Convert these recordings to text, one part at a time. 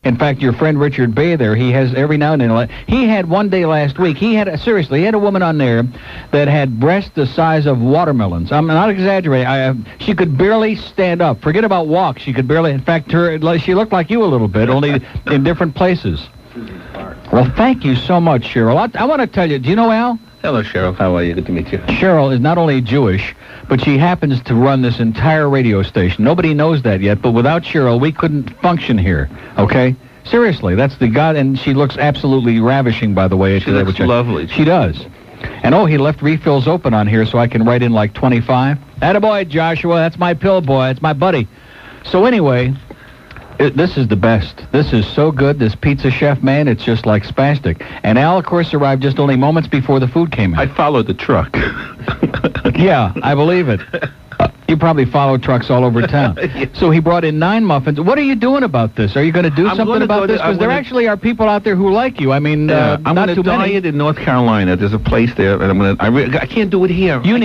In fact, your friend Richard Bay there, he has every now and then. He had one day last week. He had a woman on there that had breasts the size of watermelons. I'm not exaggerating. She could barely stand up. Forget about walk. She could barely. In fact, she looked like you a little bit, only in different places. Well, thank you so much, Cheryl. I want to tell you. Do you know Al? Hello, Cheryl. How are you? Good to meet you. Cheryl is not only Jewish, but she happens to run this entire radio station. Nobody knows that yet, but without Cheryl, we couldn't function here, okay? Seriously, that's the God, and she looks absolutely ravishing, by the way. She looks lovely. She does. And, he left refills open on here so I can write in like 25. Attaboy, Joshua. That's my pill boy. That's my buddy. So anyway... this is the best. This is so good. This pizza chef, man, it's just like spastic. And Al, of course, arrived just only moments before the food came in. I followed the truck. Yeah, I believe it. You probably follow trucks all over town. Yeah. So he brought in 9 muffins. What are you doing about this? Are you going to do something about this? Because there actually are people out there who like you. I mean, I'm going to diet in North Carolina. There's a place there, and I can't do it here. You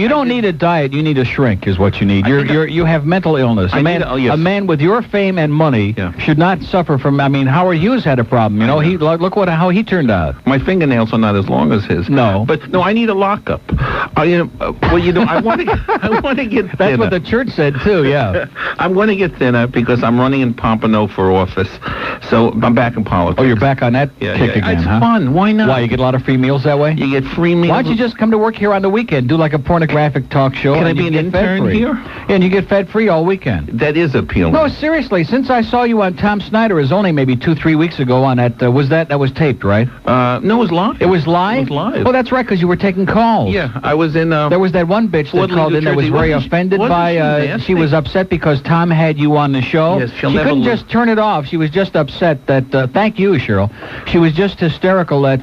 don't need a diet. You need a shrink, is what you need. You have mental illness. A man with your fame and money should not suffer from. I mean, Howard Hughes had a problem. You know, look how he turned out. My fingernails are not as long as his. No, but I need a lockup. I want to get thinner. That's what the church said, too, yeah. I'm going to get thinner because I'm running in Pompano for office. So I'm back in politics. Oh, you're back on that kick again, it's huh? Fun. Why not? Why, you get a lot of free meals that way? You get free meals. Why don't you just come to work here on the weekend, do like a pornographic talk show? Can I be an intern here? Yeah, and you get fed free all weekend. That is appealing. No, seriously, since I saw you on Tom Snyder, is only maybe 2-3 weeks ago on that, that was taped, right? No, it was live. It was live? It was live. Oh, that's right, because you were taking calls. Yeah, I was in... there was that one bitch that called in that was very offended by... she was upset because Tom had you on the show. Yes, she couldn't just turn it off. She was just upset that... thank you, Cheryl. She was just hysterical that...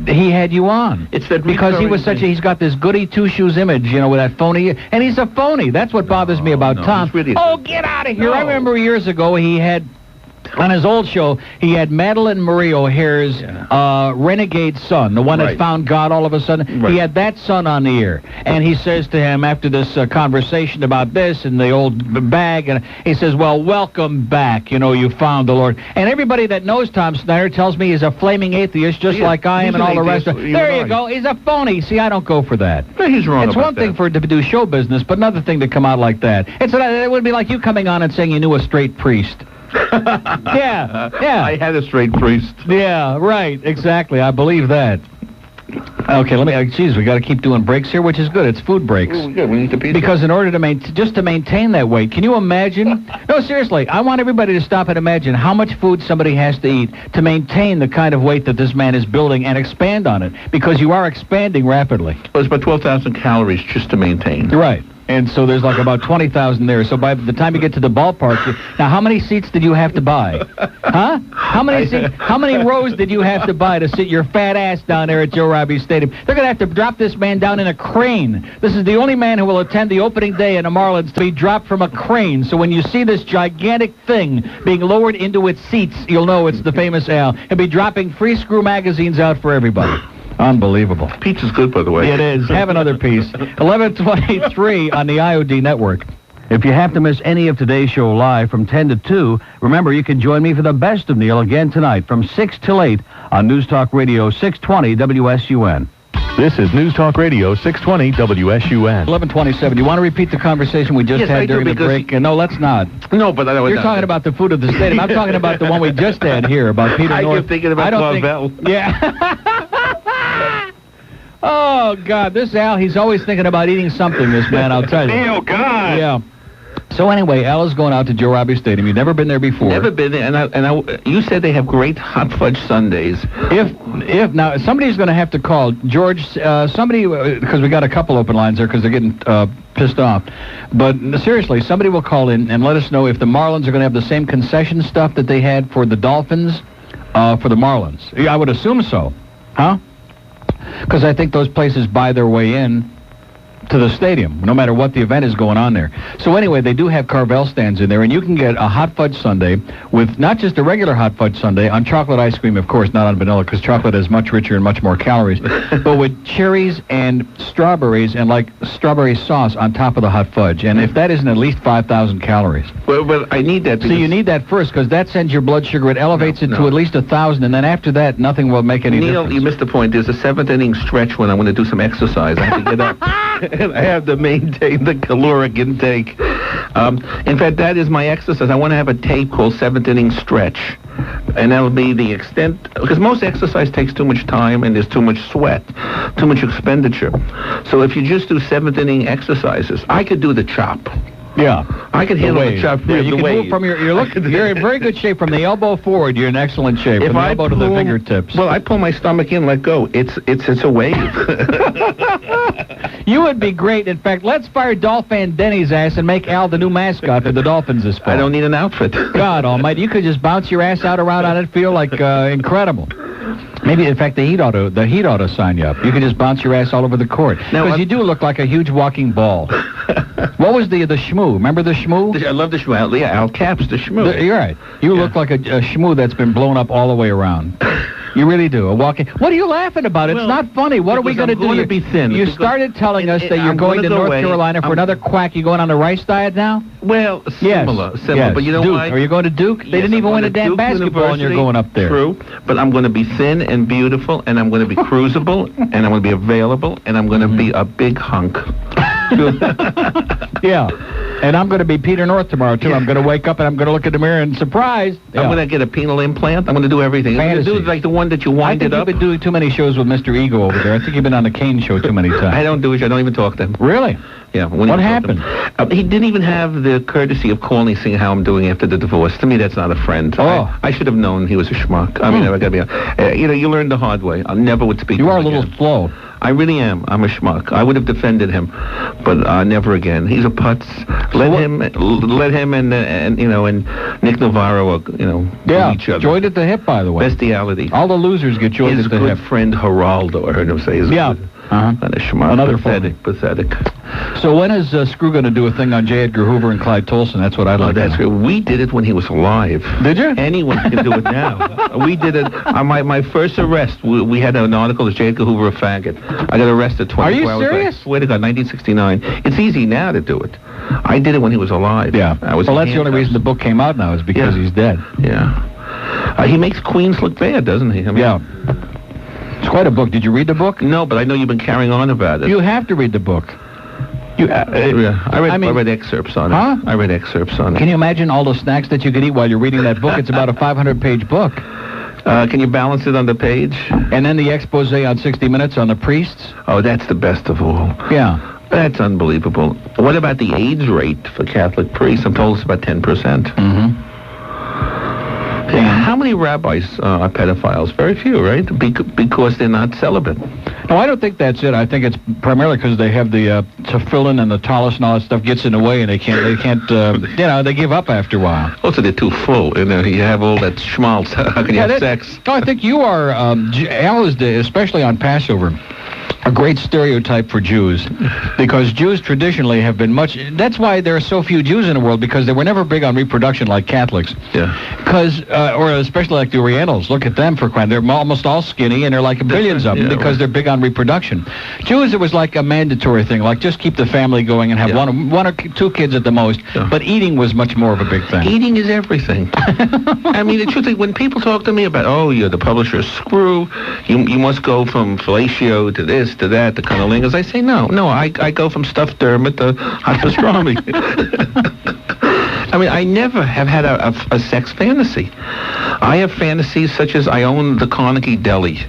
he had you on. It's that because he was he's got this goody two-shoes image, with that phony, and he's a phony. That's what bothers me about Tom. Really get out of here. No. I remember years ago he had, on his old show, he had Madeline Marie O'Hare's renegade son, the one that found God all of a sudden. Right. He had that son on the air, and he says to him after this conversation about this and the old bag, and he says, well, welcome back, you found the Lord. And everybody that knows Tom Snyder tells me he's a flaming atheiist, just like I am and all the rest of it. There you go. He's a phony. See, I don't go for that. No, he's wrong It's one thing to do show business, but another thing to come out like that. It would be like you coming on and saying you knew a straight priest. Yeah. I had a straight priest. Yeah, right, exactly. I believe that. Okay, we got to keep doing breaks here, which is good. It's food breaks. Oh, good. We need the pizza. Because in order to maintain that weight, can you imagine? No, seriously, I want everybody to stop and imagine how much food somebody has to eat to maintain the kind of weight that this man is building and expand on it, because you are expanding rapidly. Well, it's about 12,000 calories just to maintain. Right. And so there's like about 20,000 there. So by the time you get to the ballpark, now how many seats did you have to buy? Huh? How many rows did you have to buy to sit your fat ass down there at Joe Robbie Stadium? They're going to have to drop this man down in a crane. This is the only man who will attend the opening day in the Marlins to be dropped from a crane. So when you see this gigantic thing being lowered into its seats, you'll know it's the famous Al. He'll be dropping free screw magazines out for everybody. Unbelievable. Pizza's good, by the way. It is. Have another piece. 11:23 on the IOD network. If you have to miss any of today's show live from 10 to 2, remember you can join me for the best of Neil again tonight from 6 till 8 on News Talk Radio 620 WSUN. This is News Talk Radio 620 WSUN. 11:27. You want to repeat the conversation we just had during the break? No, let's not. No, but you're talking about the food of the stadium. I'm talking about the one we just had here about Peter North. You're thinking about Clavel. Yeah. Oh, God, this Al, he's always thinking about eating something, this man, I'll tell you. Oh, God. Yeah. So anyway, Al is going out to Joe Robbie Stadium. You've never been there before. Never been there, and you said they have great hot fudge sundaes. If now somebody's going to have to call George, somebody, because we got a couple open lines there because they're getting pissed off. But seriously, somebody will call in and let us know if the Marlins are going to have the same concession stuff that they had for the Dolphins for the Marlins. Yeah, I would assume so, huh? Because I think those places buy their way in. to the stadium, no matter what the event is going on there. So anyway, they do have Carvel stands in there, and you can get a hot fudge sundae with not just a regular hot fudge sundae, on chocolate ice cream, of course, not on vanilla, because chocolate is much richer and much more calories, but with cherries and strawberries and, like, strawberry sauce on top of the hot fudge. And if that isn't at least 5,000 calories. Well, I need that. So you need that first, because that sends your blood sugar, it elevates it to at least 1,000, and then after that, nothing will make any difference. Neil, you missed the point. There's a 7th inning stretch when I want to do some exercise. I have to get up. And I have to maintain the caloric intake. In fact, that is my exercise. I want to have a tape called 7th inning stretch. And that'll be the extent, because most exercise takes too much time and there's too much sweat, too much expenditure. So if you just do 7th inning exercises, I could do the chop. Yeah. I can handle the chop. Yeah, you can move from you're in very good shape from the elbow forward. You're in excellent shape. From the elbow to the fingertips. Well, I pull my stomach in, let go. It's a wave. You would be great. In fact, let's fire Dolphin Denny's ass and make Al the new mascot for the Dolphins this fall. I don't need an outfit. God almighty, you could just bounce your ass out around on it, feel like incredible. Maybe, in fact, the Heat ought to sign you up. You can just bounce your ass all over the court. Because you do look like a huge walking ball. What was the shmoo? Remember the shmoo? I love the shmoo. Yeah, Al Caps, the shmoo. You're right. You look like a shmoo that's been blown up all the way around. You really do. A walking. What are you laughing about? It's not funny. What are we going to do? I'm going to be thin. You started telling us that you're going to North Carolina for another quack. You going on the rice diet now? Well, similar. Yes. But you know Duke. why? Are you going to Duke? They didn't even win a damn basketball, and you're going up there. True. But I'm going to be thin and beautiful, and I'm going to be cruisable, and I'm going to be available, and I'm going to be a big hunk. Yeah. And I'm going to be Peter North tomorrow, too. Yeah. I'm going to wake up and I'm going to look in the mirror and surprise. Yeah. I'm going to get a penile implant. I'm going to do everything. I'm going to do like the one that you winded up. I think you've been doing too many shows with Mr. Ego over there. I think you've been on the Kane show too many times. I don't do it. I don't even talk to him. Really? Yeah. What happened? He didn't even have the courtesy of calling, seeing how I'm doing after the divorce. To me, that's not a friend. Oh. I should have known he was a schmuck. I mean, I got to be. You learn the hard way. I never would speak to him. You are a little slow. I really am. I'm a schmuck. I would have defended him, but never again. He's a putz. Let him and Nick Navarro, each other. Joined at the hip, by the way. Bestiality. All the losers get joined at the hip. His good friend Geraldo, I heard him say. Not a schmuck. Another pathetic. So when is Screw going to do a thing on J. Edgar Hoover and Clyde Tolson? That's what I'd like to know. That's great. We did it when he was alive. Did you? Anyone can do it now. We did it. My first arrest, we had an article that J. Edgar Hoover a faggot. I got arrested 24 hours. Are you serious? I swear to God, 1969. It's easy now to do it. I did it when he was alive. Yeah. Well, that's the only reason the book came out now is because he's dead. Yeah. He makes Queens look bad, doesn't he? I mean, yeah. It's quite a book. Did you read the book? No, but I know you've been carrying on about it. You have to read the book. I read excerpts on it. Huh? I read excerpts on it. Can you imagine all the snacks that you could eat while you're reading that book? It's about a 500-page book. Can you balance it on the page? And then the expose on 60 Minutes on the priests? Oh, that's the best of all. Yeah. That's unbelievable. What about the AIDS rate for Catholic priests? I'm told it's about 10%. Mm-hmm. Yeah. How many rabbis are pedophiles? Very few, right? Because they're not celibate. No, I don't think that's it. I think it's primarily because they have the tefillin and the tallis and all that stuff gets in the way, and they can't they give up after a while. Also, they're too full. You have all that schmaltz. How can you have sex? No, I think you are, Al is, especially on Passover, a great stereotype for Jews, because Jews traditionally have been that's why there are so few Jews in the world, because they were never big on reproduction like Catholics. Yeah. Because, or especially like the Orientals, look at them for crying. They're almost all skinny, and they're like billions of them because they're big on reproduction. Jews, it was like a mandatory thing, like just keep the family going and have one or two kids at the most, but eating was much more of a big thing. Eating is everything. I mean, the truth is, when people talk to me about, you're the publisher's screw, you must go from fellatio to this, to that, to cunnilingus, I say no, I go from stuffed Dermot to hot pastrami. I mean, I never have had a sex fantasy. I have fantasies such as I own the Carnegie Deli.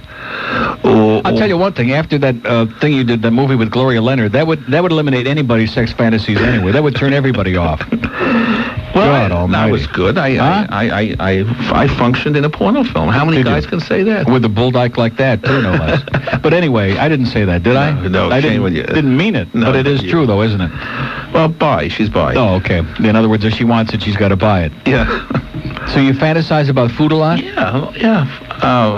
I'll tell you one thing. After that thing you did, the movie with Gloria Leonard, that would eliminate anybody's sex fantasies anyway. That would turn everybody off. Well, that was good. I functioned in a porno film. How many guys can say that? With a bull dyke like that, too, no less. But anyway, I didn't say that, did I? No, I didn't mean it. No, but it is true, though, isn't it? Well, she's bi. Oh, okay. In other words, if she wants it, she's got to buy it. Yeah. So you fantasize about food a lot? Yeah.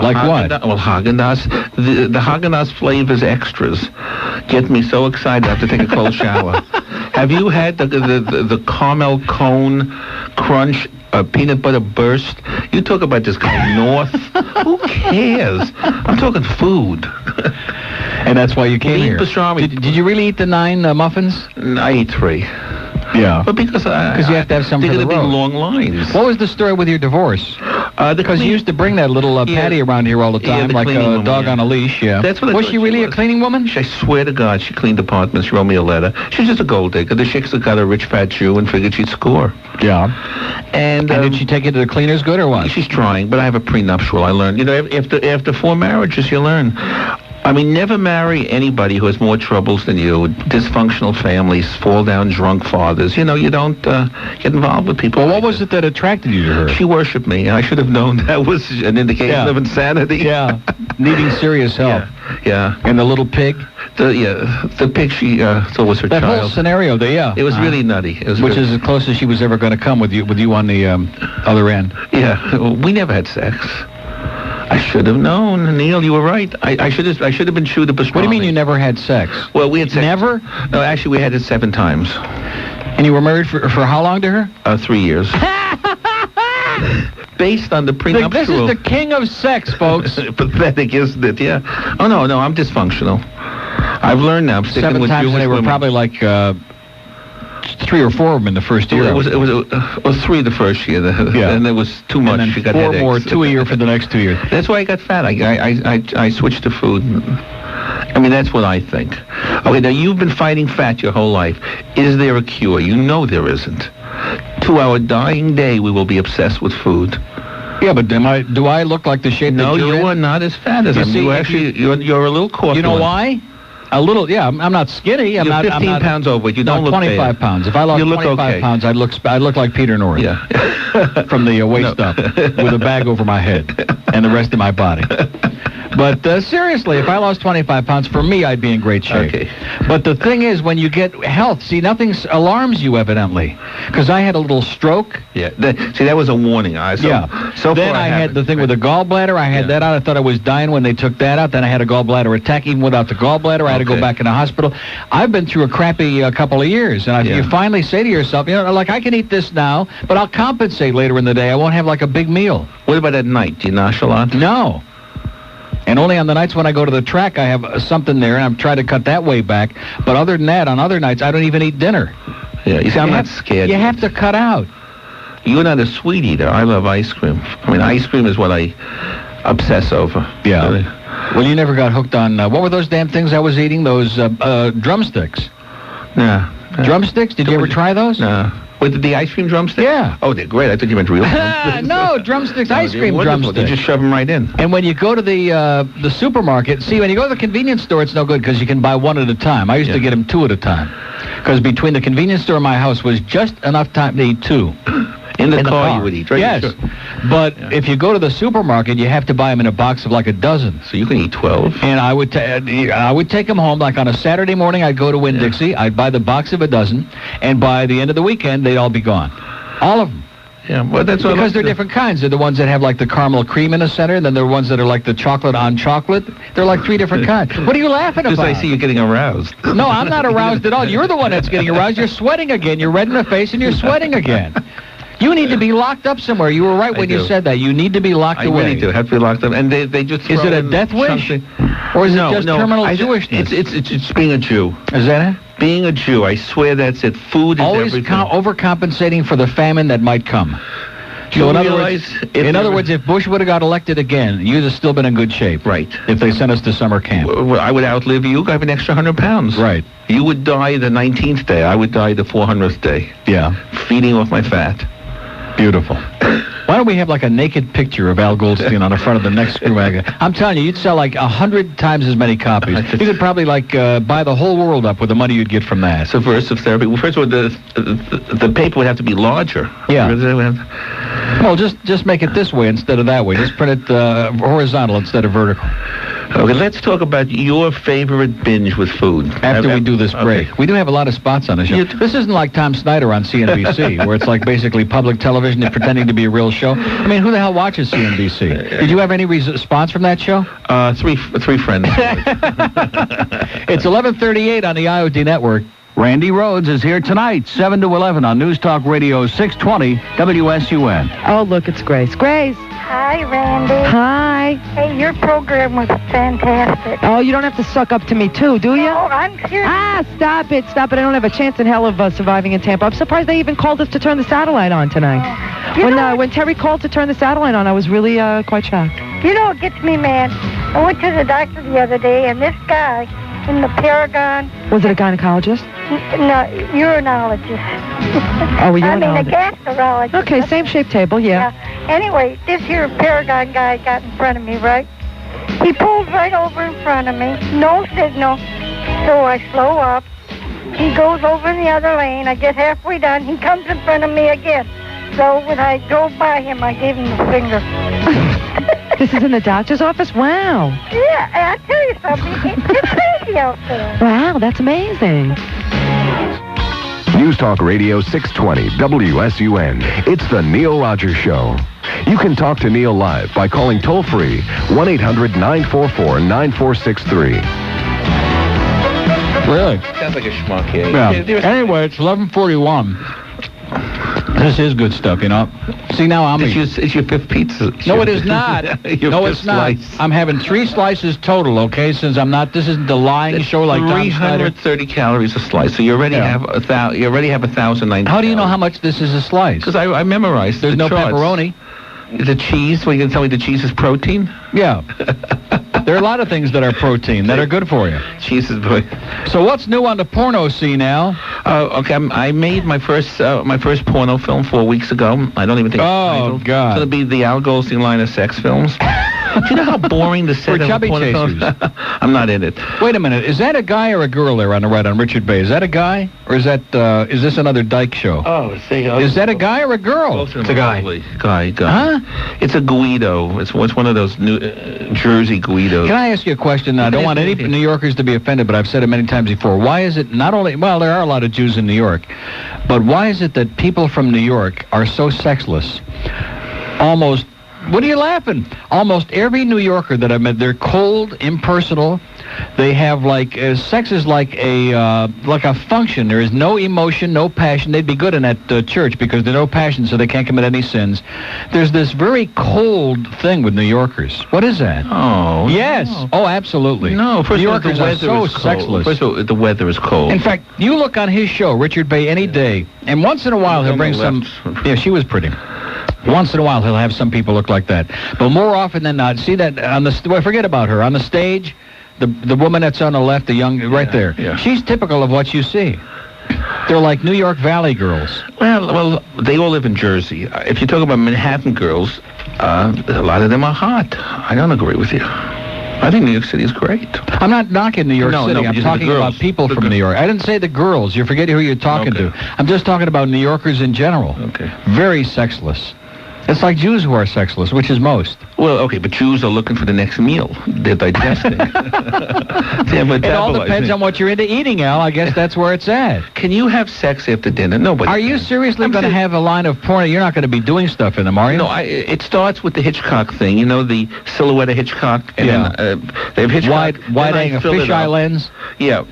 Like what? Well, Haagen-Dazs. The Haagen-Dazs flavors extras get me so excited I have to take a cold shower. Have you had the caramel cone crunch peanut butter burst? You talk about this guy north. Who cares? I'm talking food. And that's why you came here. Pastrami. Did you really eat the 9 muffins? I ate 3. Yeah. But because you have to have some for the road. They're going to be long lines. What was the story with your divorce? Because you used to bring that little Patty around here all the time, like a dog on a leash, yeah. That's what was she really a cleaning woman? I swear to God, she cleaned apartments. She wrote me a letter. She was just a gold digger. The chicks that got a rich fat Jew and figured she'd score. Yeah. And did she take it to the cleaners good or what? She's trying, but I have a prenuptial. I learned. You know, after 4 marriages, you learn. I mean, never marry anybody who has more troubles than you. Dysfunctional families, fall-down drunk fathers. You know, you don't get involved with people. Well, what was it that attracted you to her? She worshipped me. I should have known that was an indication of insanity. Yeah, needing serious help. Yeah. And the little pig? The pig she thought was her child. That whole scenario there, yeah. It was really nutty. Which is as close as she was ever going to come with you on the other end. Yeah, we never had sex. I should have known, Neil. You were right. I should have been chewed up a. What do you mean you never had sex? Well, we had sex. Never? No, actually, we had it 7 times. And you were married for how long to her? 3 years. Based on the prenuptial. This is the king of sex, folks. Pathetic, isn't it? Yeah. Oh no, I'm dysfunctional. I've learned now. I'm sticking 7 with times, Jewish and they were women. probably like 3 or 4 of them in the first year. It was 3 the first year. And there was too much. And then she got 4 headaches. more, 2 a year for the next 2 years. That's why I got fat. I switched to food. I mean, that's what I think. Okay, now you've been fighting fat your whole life. Is there a cure? You know there isn't. To our dying day, we will be obsessed with food. Yeah, but do I look like the shape no, that you're you in? are not as fat as him. You're a little corpulent. You know why? A little, yeah. I'm not skinny. You're 15 pounds overweight. You don't look 25 bad. pounds. If I lost 25 pounds, I'd look like Peter North. Yeah. From the waist up, with a bag over my head and the rest of my body. But seriously, if I lost 25 pounds, for me, I'd be in great shape. Okay. But the thing is, when you get health, see, nothing alarms you, evidently. Because I had a little stroke. Yeah. See, that was a warning. So then I had the thing with the gallbladder. I had that out. I thought I was dying when they took that out. Then I had a gallbladder attack. Even without the gallbladder, I had to go back in the hospital. I've been through a crappy couple of years. And you finally say to yourself, you know, like, I can eat this now, but I'll compensate later in the day. I won't have, like, a big meal. What about at night? Do you nosh a lot? No. And only on the nights when I go to the track, I have something there, and I'm trying to cut that way back. But other than that, on other nights, I don't even eat dinner. Yeah, you see, I'm not scared. You have to cut out. You're not a sweet eater. I love ice cream. I mean, ice cream is what I obsess over. Yeah. Really. Well, you never got hooked on, what were those damn things I was eating? Those drumsticks. Nah. Drumsticks? Did you ever try those? No. With the ice cream drumsticks? Yeah. Oh, they're great. I thought you meant real drumsticks. No, drumsticks, ice cream drumsticks. You just shove them right in. And when you go to the supermarket, see, when you go to the convenience store, it's no good because you can buy 1 at a time. I used to get them 2 at a time. Because between the convenience store and my house was just enough time to eat 2. In the car you would eat, right? Yes. But if you go to the supermarket, you have to buy them in a box of like a dozen. So you can eat 12. And I would take them home. Like on a Saturday morning, I'd go to Winn-Dixie. I'd buy the box of a dozen. And by the end of the weekend, they'd all be gone. All of them. Yeah, well, that's what because they're different kinds. They're the ones that have like the caramel cream in the center, and then there are ones that are like the chocolate on chocolate. They're like 3 different kinds. What are you laughing about? Just I see you getting aroused. No, I'm not aroused at all. You're the one that's getting aroused. You're sweating again. You're red in the face, and you're sweating again. You need to be locked up somewhere. You were right when you said that. You need to be locked away. I really do. Have to be locked up. And they just Is it a death wish? Or is it just terminal Jewishness? It's being a Jew. Is that it? Being a Jew. I swear that's it. Food is always everything. Overcompensating for the famine that might come. So in other words, if Bush would have got elected again, you'd have still been in good shape. Right. If they sent us to summer camp. Well, I would outlive you. I have an extra 100 pounds. Right. You would die the 19th day. I would die the 400th day. Yeah. Feeding off my fat. Beautiful. Why don't we have like a naked picture of Al Goldstein on the front of the next screw magazine? I'm telling you, you'd sell like 100 times as many copies. You could probably like buy the whole world up with the money you'd get from that. Subversive therapy. Well, first of all, the paper would have to be larger. Yeah. Well, just make it this way instead of that way. Just print it horizontal instead of vertical. Okay, let's talk about your favorite binge with food. After we do this break. We do have a lot of spots on the show. This isn't like Tom Snyder on CNBC, where it's like basically public television and pretending to be a real show. I mean, who the hell watches CNBC? Did you have any response from that show? Three friends. It's 11:38 on the IOD Network. Randy Rhodes is here tonight, 7 to 11 on News Talk Radio 620 WSUN. Oh, look, it's Grace. Grace. Hi, Randy. Hi. Hey, your program was fantastic. Oh, you don't have to suck up to me, too, do you? No, I'm serious. Ah, stop it. I don't have a chance in hell of surviving in Tampa. I'm surprised they even called us to turn the satellite on tonight. When Terry called to turn the satellite on, I was really quite shocked. You know what gets me mad? I went to the doctor the other day, and this guy in the Paragon... Was it a gynecologist? No, uronologist. Oh, a I mean, a uronologist. gastrologist. Okay, same shaped table, yeah. Anyway, this here Paragon guy got in front of me, right? He pulls right over in front of me. No signal. So I slow up. He goes over in the other lane. I get halfway done. He comes in front of me again. So when I drove by him, I gave him the finger. This is in the doctor's office? Wow. Yeah, and I tell you something. It's crazy out there. Wow, that's amazing. News Talk Radio 620 WSUN. It's the Neil Rogers Show. You can talk to Neil live by calling toll-free 1-800-944-9463. Really? Sounds like a schmuck, yeah. Anyway, it's 11:41. This is good stuff, you know. See, now I'm... It's your fifth pizza. No, it is not. No, it's not. Slice. I'm having 3 slices total, okay, since I'm not... This isn't the lying show like Tom Snyder. 330 calories a slice, so you already have 1,090. How do you know how much this is a slice? Because I memorized There's no charts. pepperoni. The cheese? Well, you can tell me the cheese is protein? Yeah. There are a lot of things that are protein that are good for you. Cheese is good. So what's new on the porno scene now? Okay, I made my first porno film 4 weeks ago. I don't even think. Oh God! It's going to be the Al Goldstein line of sex films. Do you know how boring the set of a porno film? I'm not in it. Wait a minute. Is that a guy or a girl there on the right on Richard Bay? Is that a guy or is that is this another dyke show? Oh, is that a guy or a girl? It's a guy. Guy. Huh? It's a Guido. It's one of those New Jersey Guidos. Can I ask you a question? I don't want any New Yorkers to be offended, but I've said it many times before. Why is it not only... Well, there are a lot of Jews in New York, but why is it that people from New York are so sexless? Almost... What are you laughing? Almost every New Yorker that I've met, they're cold, impersonal. They have sex is like a function. There is no emotion, no passion. They'd be good in that church because there's no passion, so they can't commit any sins. There's this very cold thing with New Yorkers. What is that? Oh. Yes. No. Oh, absolutely. No, first New of all, Yorkers the are weather so is cold. sexless. First of all, the weather is cold. In fact, you look on his show, Richard Bay, any day, and once in a while he'll bring some... Yeah, she was pretty. Once in a while, he'll have some people look like that. But more often than not, see that on the... Well, forget about her. On the stage, the woman that's on the left, the young... Right there. Yeah. She's typical of what you see. They're like New York Valley girls. Well, they all live in Jersey. If you talk about Manhattan girls, a lot of them are hot. I don't agree with you. I think New York City is great. I'm not knocking New York City. I'm talking about people from New York. I didn't say the girls. You're forgetting who you're talking to. I'm just talking about New Yorkers in general. Okay. Very sexless. It's like Jews who are sexless, which is most. Well, okay, but Jews are looking for the next meal. They're digesting. It all depends on what you're into eating, Al. I guess that's where it's at. Can you have sex after dinner? Nobody. Are you seriously going to have a line of porn? You're not going to be doing stuff in them, are you? No, it starts with the Hitchcock thing. You know, the silhouette of Hitchcock? And then, they have Hitchcock. Wide angle, fisheye lens? Yeah.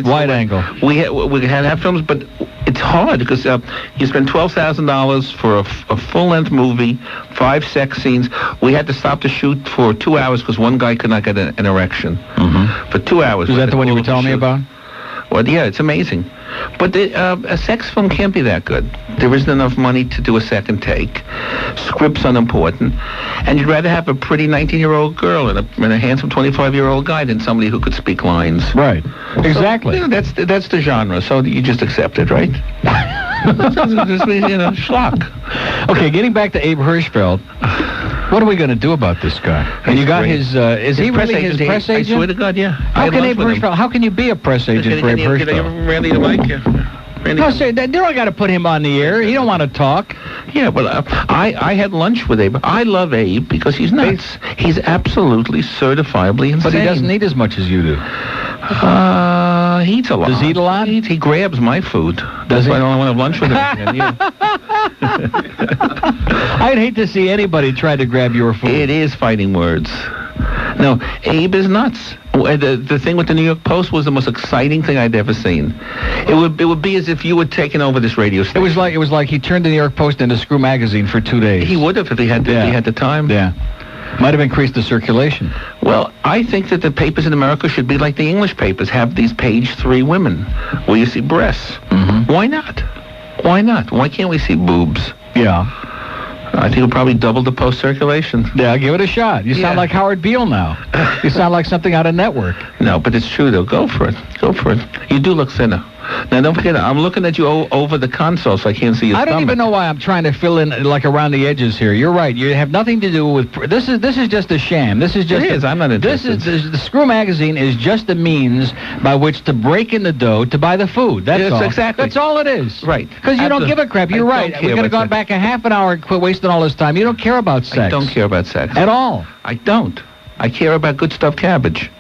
Wide angle. We have films, but it's hard because you spend $12,000 for a full-length movie, 5 sex scenes. We had to stop the shoot for 2 hours because one guy could not get an erection. Mm-hmm. For 2 hours. Is that the one you were telling me about? Well, yeah, it's amazing. But a sex film can't be that good. There isn't enough money to do a second take. Script's unimportant. And you'd rather have a pretty 19-year-old girl and a handsome 25-year-old guy than somebody who could speak lines. Right. Exactly. So, that's the genre. So you just accept it, right? Schlock. Okay, getting back to Abe Hirschfeld. What are we going to do about this guy? And you got his, is he really his press agent? I swear to God, yeah. How can you be a press agent for Abe Hirschfeld? Randy to like you. No, say, they don't got to put him on the air. He don't want to talk. Yeah, but I had lunch with Abe. I love Abe because he's nuts. He's absolutely certifiably insane. But he doesn't eat as much as you do. He eats a lot. Does he eat a lot? He grabs my food. That's why I don't want to have lunch with him again. Yeah. I'd hate to see anybody try to grab your food. It is fighting words. No, Abe is nuts. The thing with the New York Post was the most exciting thing I'd ever seen. It would be as if you had taken over this radio station. It was like he turned the New York Post into Screw Magazine for 2 days. He would have if he had the time. Yeah. Might have increased the circulation. Well, I think that the papers in America should be like the English papers. Have these page 3 women where you see breasts. Mm-hmm. Why not? Why not? Why can't we see boobs? Yeah. I think it'll probably double the post circulation. Yeah, give it a shot. You sound like Howard Beale now. You sound like something out of Network. No, but it's true, though. Go for it. Go for it. You do look thinner. Now, don't forget, I'm looking at you over the console, so I can't see your stomach. I don't even know why I'm trying to fill in, like, around the edges here. You're right. You have nothing to do with... This is just a sham. This is just... It is. I'm not interested. The Screw Magazine is just a means by which to break in the dough to buy the food. That's all. Exactly. That's all it is. Right. Because you don't give a crap. You're right. We could have gone back a half an hour and quit wasting all this time. You don't care about sex. I don't care about sex. At all. I don't. I care about good stuffed cabbage.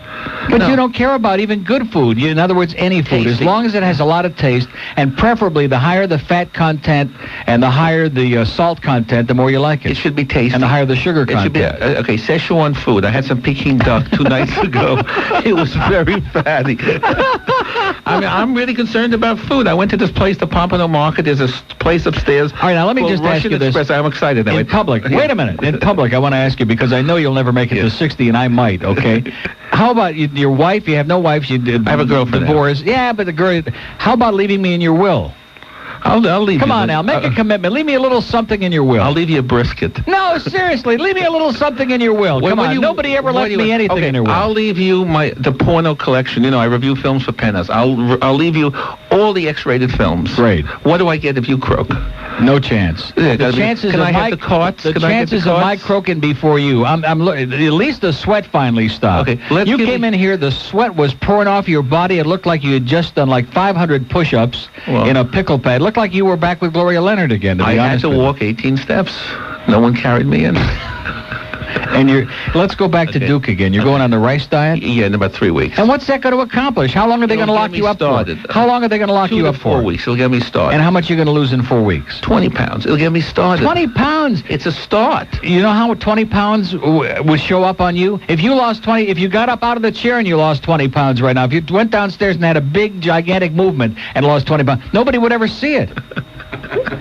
But you don't care about even good food. In other words, any food. Tasty. As long as it has a lot of taste, and preferably the higher the fat content and the higher the salt content, the more you like it. It should be tasty. And the higher the sugar content. It should be, okay, Szechuan food. I had some Peking duck 2 nights ago. It was very fatty. I mean, I'm really concerned about food. I went to this place, the Pompano Market. There's a place upstairs. All right, now let me just ask you this. I'm excited. In public. Wait a minute. In public, I want to ask you, because I know you'll never make it to 60, and I might, okay? How about your wife? You have no wife. I have a girlfriend. Divorce. Yeah, but the girl... How about leaving me in your will? I'll leave Come you. on now, make a commitment. Leave me a little something in your will. I'll leave you a brisket. No, seriously, leave me a little something in your will. Come on, nobody ever left me anything in their will. I'll leave you the porno collection. You know, I review films for Pennas. I'll leave you all the X-rated films. Great. What do I get if you croak? No chance. The chances of my croaking before you. At least the sweat finally stopped. Okay, you came in here, the sweat was pouring off your body. It looked like you had just done like 500 push-ups in a pickle pad. It looked like you were back with Gloria Leonard again, to be honest. I had to walk 18 steps. No one carried me in. And let's go back to Duke again. You're going on the rice diet? Yeah, in about 3 weeks. And what's that going to accomplish? How long are they going to lock you up for? How long are they going to lock you up for? 2 to 4 weeks. It'll get me started. And how much are you going to lose in 4 weeks? 20 pounds. It'll get me started. 20 pounds? It's a start. You know how 20 pounds would show up on you? If you lost 20, if you got up out of the chair and you lost 20 pounds right now, if you went downstairs and had a big, gigantic movement and lost 20 pounds, nobody would ever see it.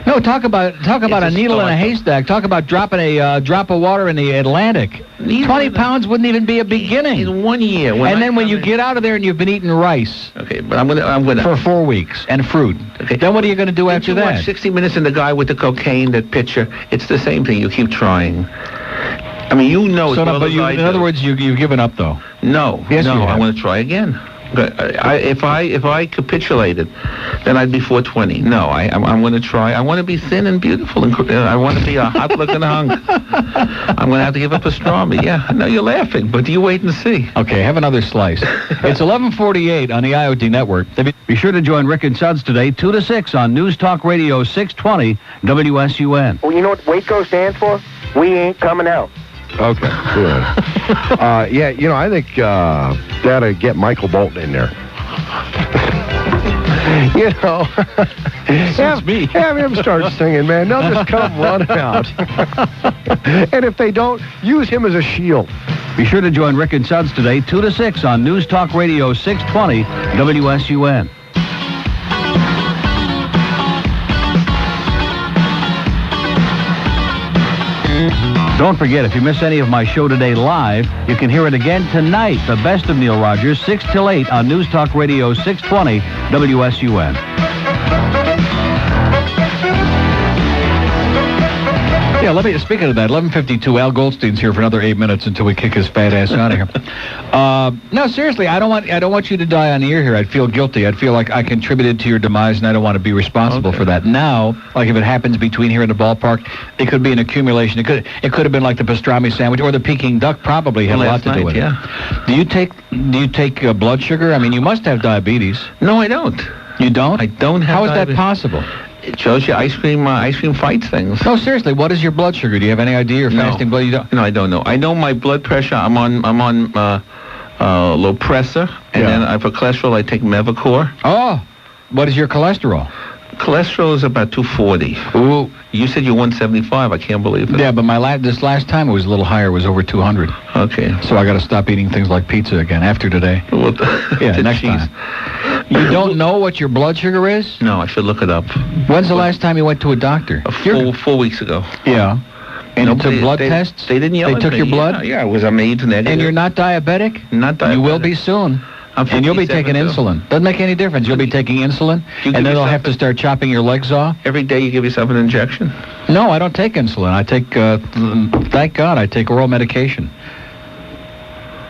No, talk about a needle in a haystack. Talk about dropping a drop of water in the Atlantic. 20 pounds wouldn't even be a beginning. In 1 year. And then when you get out of there and you've been eating rice. Okay, but I'm gonna for 4 weeks and fruit. Okay. Then what are you going to do after that? Watch 60 Minutes and the guy with the cocaine, that picture. It's the same thing. You keep trying. I mean, you know. So no, but in other words, you've given up though. No. Yes, no. I'm going to try again. If I capitulated, then I'd be 420. No, I'm going to try. I want to be thin and beautiful, and I want to be a hot-looking hunk. I'm going to have to give up pastrami. Yeah, I know you're laughing, but you wait and see. Okay, have another slice. It's 11:48 on the IoT network. Be sure to join Rick and Suds today, 2 to 6 on News Talk Radio 620 WSUN. Well, you know what WACO stands for? We ain't coming out. Okay, good. Yeah, you know, I think that to get Michael Bolton in there. You know, have him start singing, man. They'll just come running out. And if they don't, use him as a shield. Be sure to join Rick and Suds today, 2 to 6 on News Talk Radio 620 WSUN. Don't forget, if you miss any of my show today live, you can hear it again tonight. The best of Neil Rogers, 6 till 8 on News Talk Radio 620 WSUN. Yeah, speaking of that, 11:52, Al Goldstein's here for another 8 minutes until we kick his fat ass out of here. No, seriously, I don't want you to die on the air here. I'd feel guilty. I'd feel like I contributed to your demise, and I don't want to be responsible for that. Now, like if it happens between here and the ballpark, it could be an accumulation. It could have been like the pastrami sandwich or the Peking duck. Probably had a lot to do with it. Do you take blood sugar? I mean, you must have diabetes. No, I don't. You don't? I don't have. How is that possible? It shows you ice cream fights things. No, seriously, what is your blood sugar? Do you have any idea? Your fasting blood? You don't? No, I don't know. I know my blood pressure. I'm on low pressor, and then for cholesterol, I take Mevacor. Oh, what is your cholesterol? Cholesterol is about 240. Ooh. You said you're 175. I can't believe it. Yeah, but this last time it was a little higher. It was over 200. Okay. So I got to stop eating things like pizza again after today. Well, next time. You don't know what your blood sugar is? No, I should look it up. When's the last time you went to a doctor? 4 weeks ago. Yeah. And you took blood tests? They didn't yell at me. They took your blood? Yeah, I was AIDS negative. And you're not diabetic? Not diabetic. You will be soon. And you'll be taking insulin. Doesn't make any difference. You'll be taking insulin, and then they'll have to start chopping your legs off. Every day you give yourself an injection? No, I don't take insulin. I take, thank God, I take oral medication.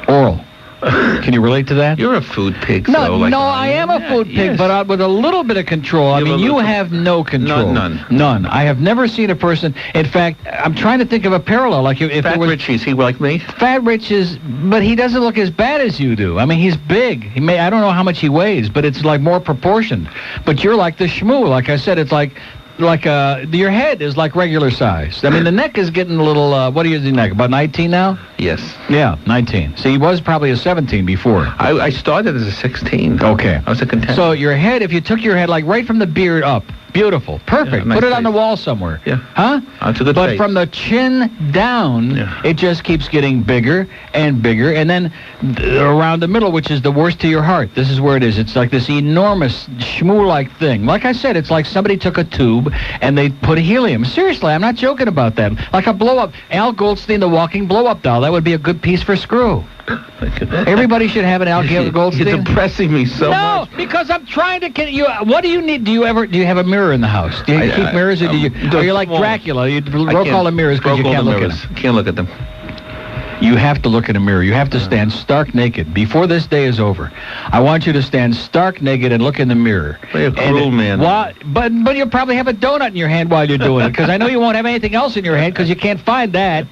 Oral. Can you relate to that? You're a food pig. No, I am a food pig, but with a little bit of control. I mean, you have no control. None. I have never seen a person. In fact, I'm trying to think of a parallel. Like if Fat Rich, is he like me? Fat Rich is, but he doesn't look as bad as you do. I mean, he's big. I don't know how much he weighs, but it's like more proportioned. But you're like the shmoo. Like I said, it's like your head is like regular size. I mean, the neck is getting a little, what is the neck, about 19 now? Yes. Yeah, 19. See, he was probably a 17 before. I started as a 16. Okay. I was a contender. So your head, if you took your head, like right from the beard up, beautiful, perfect. Yeah, nice Put it on face. the wall somewhere. Yeah. Huh? That's a good But face. from the chin down, it just keeps getting bigger and bigger, and then around the middle, which is the worst to your heart, this is where it is. It's like this enormous shmoo-like thing. Like I said, it's like somebody took a tube and they put helium. Seriously, I'm not joking about that. Like a blow-up. Al Goldstein, the walking blow-up doll. That would be a good piece for Screw. Everybody should have an Al Goldstein. You're depressing me so much. No, because I'm trying to get you. What do you need? Do you have a mirror in the house? Do you keep mirrors, or are you like Dracula? You broke all the mirrors because you can't look at them. Can't look at them. You have to look in a mirror. You have to stand stark naked before this day is over. I want you to stand stark naked and look in the mirror. You're a cruel man. But you'll probably have a donut in your hand while you're doing it, because I know you won't have anything else in your hand because you can't find that.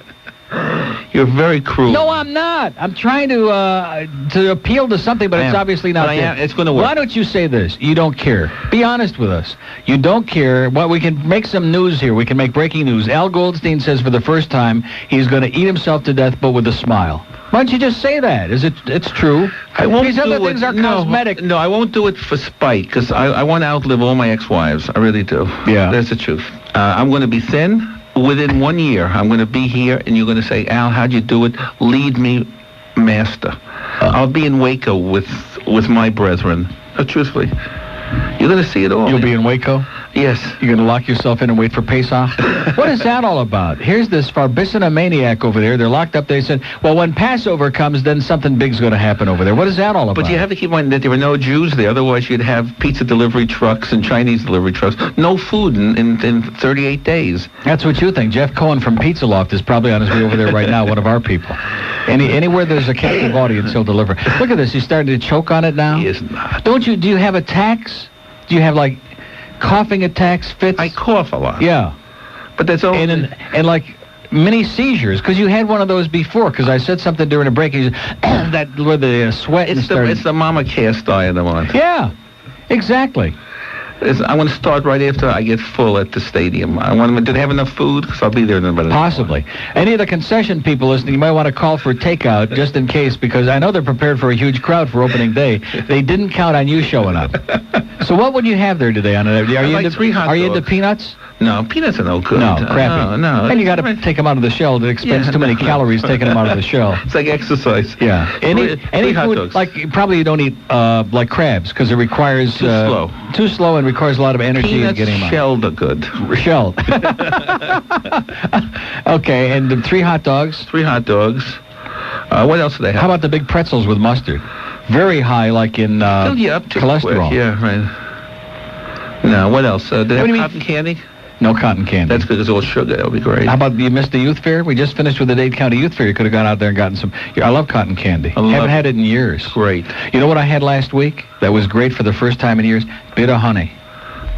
You're very cruel. No, I'm not. I'm trying to appeal to something, but it's obviously not there. It's going to work. Why don't you say this? You don't care. Be honest with us. You don't care. Well, we can make some news here. We can make breaking news. Al Goldstein says for the first time he's going to eat himself to death, but with a smile. Why don't you just say that? It's true. I won't These other things are cosmetic. No, I won't do it for spite, because I want to outlive all my ex-wives. I really do. Yeah. That's the truth. I'm going to be thin. Within 1 year, I'm going to be here, and you're going to say, Al, how'd you do it? Lead me, master. I'll be in Waco with my brethren. Truthfully. You're going to see it all. You'll be in Waco? Yes. You're going to lock yourself in and wait for Pesach? What is that all about? Here's this Farbissina maniac over there. They're locked up. They said, well, when Passover comes, then something big's going to happen over there. What is that all about? But you have to keep in mind that there were no Jews there. Otherwise, you'd have pizza delivery trucks and Chinese delivery trucks. No food in 38 days. That's what you think. Jeff Cohen from Pizza Loft is probably on his way over there right now, one of our people. Anywhere there's a captive audience, he'll deliver. Look at this. He's starting to choke on it now. He is not. Do you have attacks? Do you have, like, coughing attacks, fits? I cough a lot. Yeah. But that's all. And like mini seizures, because you had one of those before, because I said something during a break, and you said, that where the sweat it's the mama cast diet I'm on. Yeah, exactly. I want to start right after I get full at the stadium. Do they have enough food? Because I'll be there in about an hour. Possibly. Any of the concession people listening, you might want to call for takeout just in case, because I know they're prepared for a huge crowd for opening day. They didn't count on you showing up. So what would you have there today? Are you into peanuts? No, peanuts are no good. No, crappy. No. And you got to take them out of the shell. It expends too many calories taking them out of the shell. It's like exercise. Yeah. Any food, dogs. Like probably you don't eat like crabs, because it requires too slow and requires a lot of energy. Peanuts getting them out. Shelled are good. Shelled. Okay, and the 3 hot dogs. 3 hot dogs. What else do they have? How about the big pretzels with mustard? Very high, like in cholesterol. Yeah, right. No, what else? Do they have cotton candy? No cotton candy. That's good. It's all sugar. That'll be great. How about you missed the youth fair? We just finished with the Dade County Youth Fair. You could have gone out there and gotten some. I love cotton candy. Haven't had it in years. Great. You know what I had last week? That was great for the first time in years. Bit of honey.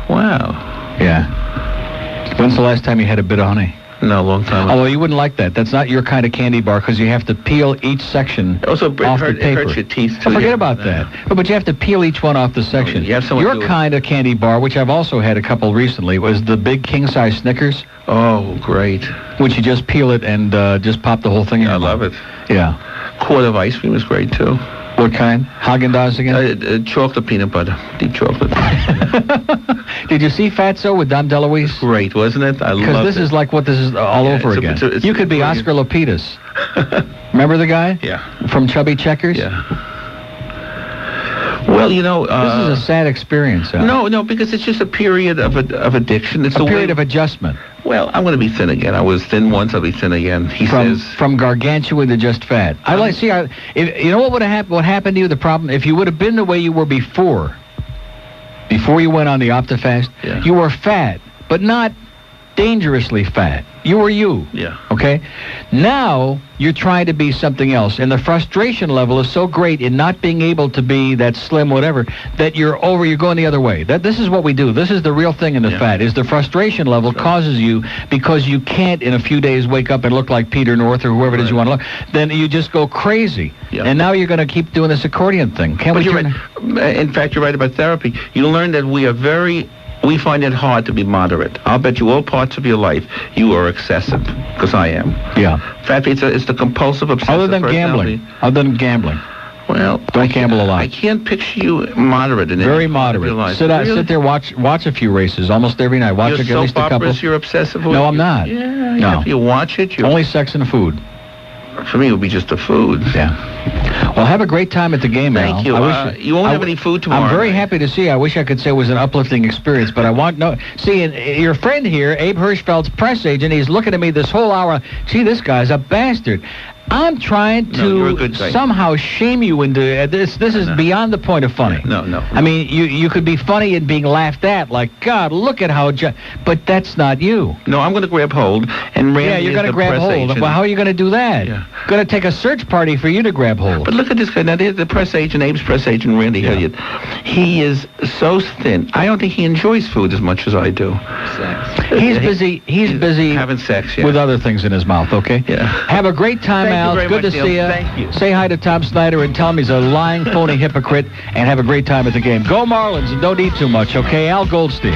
Wow. Yeah. When's the last time you had a bit of honey? No, long time ago. Although you wouldn't like that. That's not your kind of candy bar because you have to peel each section Also, off the paper. it hurts your teeth, too. Oh, forget about that. But you have to peel each one off the section. You have someone Your do it. kind of candy bar, which I've also had a couple recently, was the big king-size Snickers, Oh, great. which you just peel it and just pop the whole thing in. I love it. Yeah. Quart of ice cream is great, too. What kind? Haagen-Dazs again? Chocolate peanut butter. Deep chocolate. Did you see Fatso with Dom DeLuise? Great, wasn't it? I love it. Because this is like what this is all over it's a- again. it's a- You could be brilliant. Oscar Lapidus. Remember the guy? Yeah. From Chubby Checkers? Yeah. Well, you know... This is a sad experience, Al. No, because it's just a period of addiction. It's a period of adjustment. Well, I'm going to be thin again. I was thin once, I'll be thin again. He says... From gargantuan to just fat. I like, see, you know what would have happened? What happened to you, the problem, if you would have been the way you were before you went on the OptiFast, you were fat, but not dangerously fat. You were you. Yeah. Okay? Now, you're trying to be something else, and the frustration level is so great in not being able to be that slim whatever, that you're going the other way. This is what we do. This is the real thing in the fat, is the frustration level causes you, because you can't in a few days wake up and look like Peter North or whoever it is you want to look, then you just go crazy. Yeah. And now you're going to keep doing this accordion thing. Can't But we you're turn... right. In fact, you're right about therapy. You learn that we find it hard to be moderate. I'll bet you all parts of your life you are excessive, because I am. Yeah. In fact, it's the compulsive obsessive Other than personality. gambling. Other than gambling. Well, Don't gamble a lot. I can't picture you moderate in Very any part of your moderate. life. Sit there, watch a few races almost every night. Watch Your at least a soap couple. operas, you're obsessive with? No, I'm not. Yeah, No. if you watch it, you're... Only sex and food. For me, it would be just the food. Yeah. Well, have a great time at the game, Al. Thank you. You won't have any food tomorrow. I'm very night. happy to see you. I wish I could say it was an uplifting experience, but I want no... See, your friend here, Abe Hirschfeld's press agent, he's looking at me this whole hour. Gee, this guy's a bastard. I'm trying you're a to good guy. somehow shame you into this. This is beyond the point of funny. No. I mean, you could be funny and being laughed at, like, God, look at how... But that's not you. No, I'm going to grab hold, and Randy Yeah, you're going to grab hold. Agent. Well, how are you going to do that? Yeah. Going to take a search party for you to grab hold. But look at this guy. Now, the press agent, Abe's press agent, Randy Hilliard. He is so thin. I don't think he enjoys food as much as I do. He's busy. He's busy having sex, with other things in his mouth. Okay. Yeah. Have a great time, Thank you Al. very It's good much, to Neil. see you. Thank you. Say hi to Tom Snyder and tell him he's a lying, phony hypocrite. And have a great time at the game. Go Marlins and don't eat too much. Okay, Al Goldstein.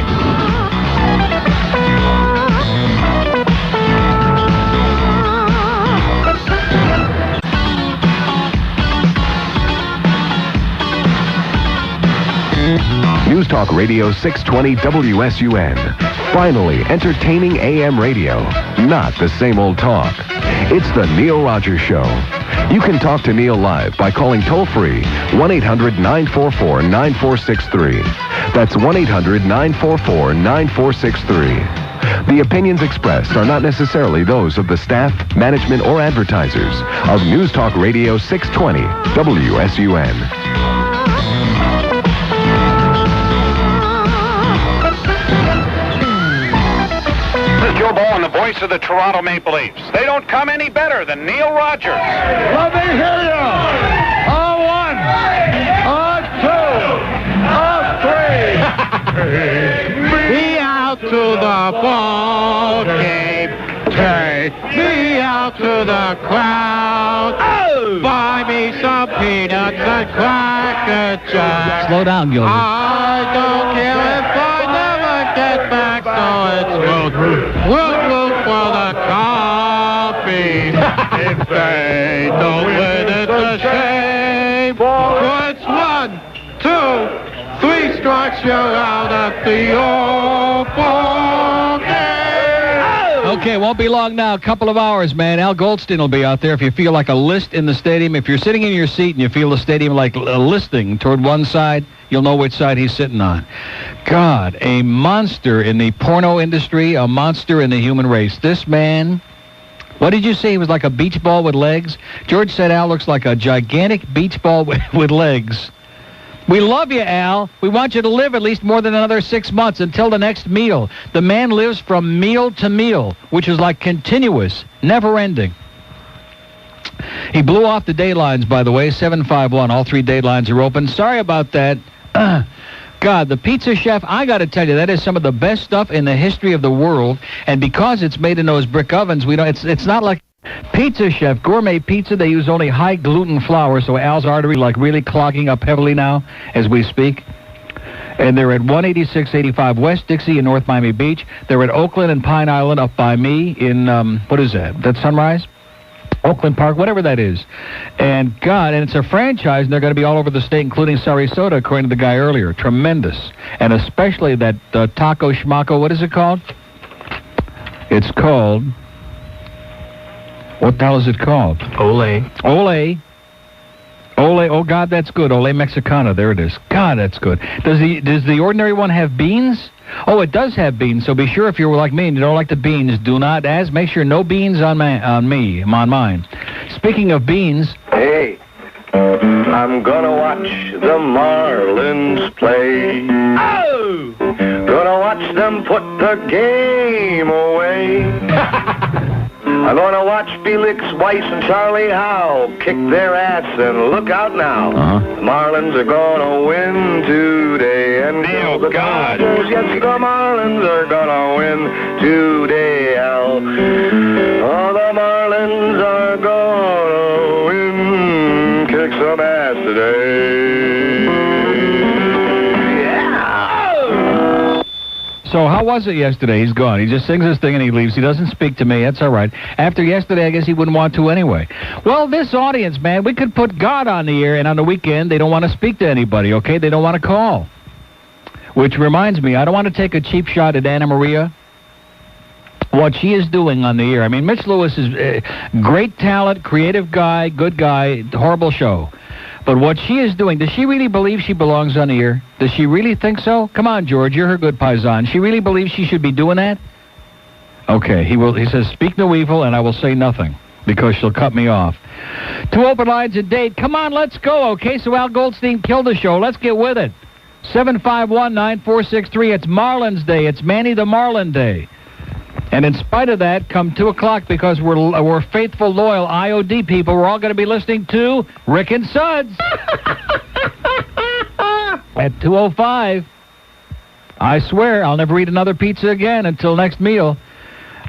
News Talk Radio 620 WSUN. Finally, entertaining AM radio. Not the same old talk. It's the Neil Rogers Show. You can talk to Neil live by calling toll-free 1-800-944-9463. That's 1-800-944-9463. The opinions expressed are not necessarily those of the staff, management, or advertisers of News Talk Radio 620 WSUN. Joe Ball and the voice of the Toronto Maple Leafs. They don't come any better than Neil Rogers. Let me hear you. A one, a two, a three. Be out to the ball game. Take me out to the crowd. Oh. Buy me some peanuts and Cracker Jack. Slow down, Gilbert. I don't care if I never get back, so it's We'll root for the coffee. If they don't win, it's a shame. For it's 1, 2, 3 strikes, you're out at the Oval game. Okay, won't be long now. A couple of hours, man. Al Goldstein will be out there if you feel like a list in the stadium. If you're sitting in your seat and you feel the stadium like listing toward one side, you'll know which side he's sitting on. God, a monster in the porno industry, a monster in the human race. This man, what did you say? He was like a beach ball with legs? George said Al looks like a gigantic beach ball with legs. We love you, Al. We want you to live at least more than another 6 months until the next meal. The man lives from meal to meal, which is like continuous, never-ending. He blew off the day lines, by the way, 751. All 3 day lines are open. Sorry about that. God, the Pizza Chef, I got to tell you, that is some of the best stuff in the history of the world. And because it's made in those brick ovens, we don't. It's not like Pizza Chef gourmet pizza. They use only high gluten flour, so Al's artery like really clogging up heavily now as we speak. And they're at 18685 West Dixie in North Miami Beach. They're at Oakland and Pine Island up by me in, what is that? That's Sunrise? Oakland Park, whatever that is. And God, and it's a franchise, and they're going to be all over the state, including Sarasota, according to the guy earlier. Tremendous. And especially that Taco Schmaco, what is it called? It's called, what the hell is it called? Ole. Ole. Ole, oh God, that's good. Ole Mexicana, there it is. God, that's good. Does the ordinary one have beans? Oh, it does have beans, so be sure if you're like me and you don't like the beans, do not ask. Make sure no beans on mine. Speaking of beans... Hey, I'm gonna watch the Marlins play. Oh! Gonna watch them put the game away. I'm gonna watch Felix Weiss and Charlie Howe kick their ass, and look out now. The Marlins are gonna win today. And oh, God. Yes, the Marlins are gonna win today, Al. Oh, the Marlins are gonna win. Kick some ass today. Yeah! So how was it yesterday? He's gone. He just sings his thing and he leaves. He doesn't speak to me. That's all right. After yesterday, I guess he wouldn't want to anyway. Well, this audience, man, we could put God on the air, and on the weekend, they don't want to speak to anybody, okay? They don't want to call. Which reminds me, I don't want to take a cheap shot at Anna Maria. What she is doing on the air. I mean, Mitch Lewis is great talent, creative guy, good guy, horrible show. But what she is doing, does she really believe she belongs on the air? Does she really think so? Come on, George, you're her good paisan. She really believes she should be doing that? Okay, he says, speak no evil, and I will say nothing, because she'll cut me off. 2 open lines a date. Come on, let's go, okay? So Al Goldstein killed the show. Let's get with it. 751-9463. It's Marlins Day. It's Manny the Marlin Day. And in spite of that, come 2 o'clock, because we're faithful, loyal IOD people, we're all going to be listening to Rick and Suds. At 2:05. I swear, I'll never eat another pizza again until next meal.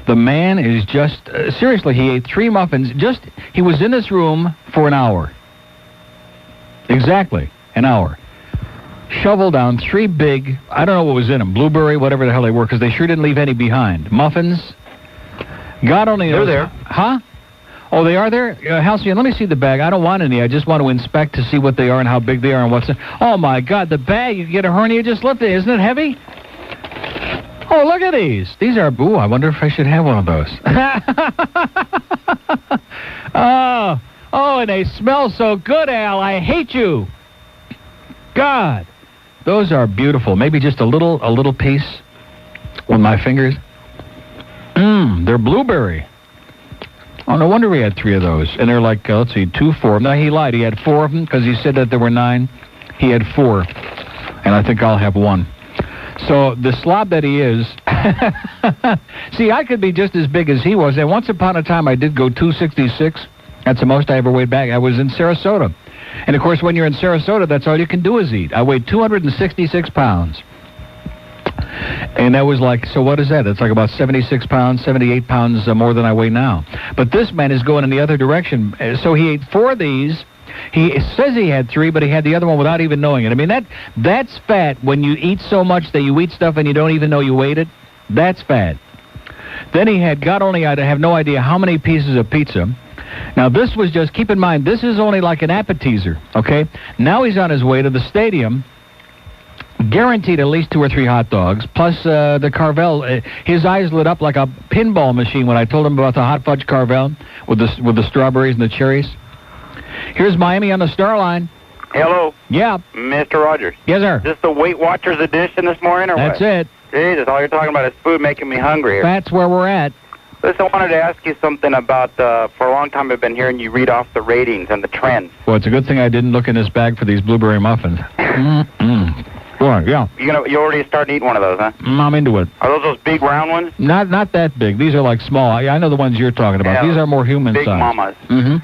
The man is just, seriously, he ate 3 muffins. He was in this room for an hour. Exactly, an hour. Shoveled down 3 big, I don't know what was in them, blueberry, whatever the hell they were, because they sure didn't leave any behind. Muffins. God only knows. They're there. Huh? Oh, they are there? Halcyon, let me see the bag. I don't want any. I just want to inspect to see what they are and how big they are and what's in. Oh, my God, the bag. You get a hernia just lift it. Isn't it heavy? Oh, look at these. These are, ooh, I wonder if I should have one of those. Oh, and they smell so good, Al. I hate you. God. Those are beautiful. Maybe just a little piece with my fingers. They're blueberry. Oh, no wonder we had 3 of those. And they're like, let's see, 2, 4. No, he lied. He had 4 of them because he said that there were 9. He had 4. And I think I'll have 1. So the slob that he is, see, I could be just as big as he was. And once upon a time, I did go 266. That's the most I ever weighed back. I was in Sarasota. And, of course, when you're in Sarasota, that's all you can do is eat. I weighed 266 pounds. And that was like, so what is that? It's like about 76 pounds, 78 pounds more than I weigh now. But this man is going in the other direction. So he ate 4 of these. He says he had 3, but he had the other one without even knowing it. I mean, that's fat when you eat so much that you eat stuff and you don't even know you ate it. That's fat. Then he had, God only, I have no idea how many pieces of pizza. Now, this was just, keep in mind, this is only like an appetizer, okay? Now he's on his way to the stadium, guaranteed at least 2 or 3 hot dogs, plus the Carvel. His eyes lit up like a pinball machine when I told him about the hot fudge Carvel with the strawberries and the cherries. Here's Miami on the star line. Hello. Yeah. Mr. Rogers. Yes, sir. Is this the Weight Watchers edition this morning, or That's what? it. Jesus, all you're talking about is food making me hungry here. That's where we're at. Listen, I wanted to ask you something about, for a long time I've been hearing you read off the ratings and the trends. Well, it's a good thing I didn't look in this bag for these blueberry muffins. Go on, yeah. You already started eating one of those, huh? I'm into it. Are those big round ones? Not that big. These are like small. I know the ones you're talking about. Yeah, these are more human big size. mamas. Mm-hmm.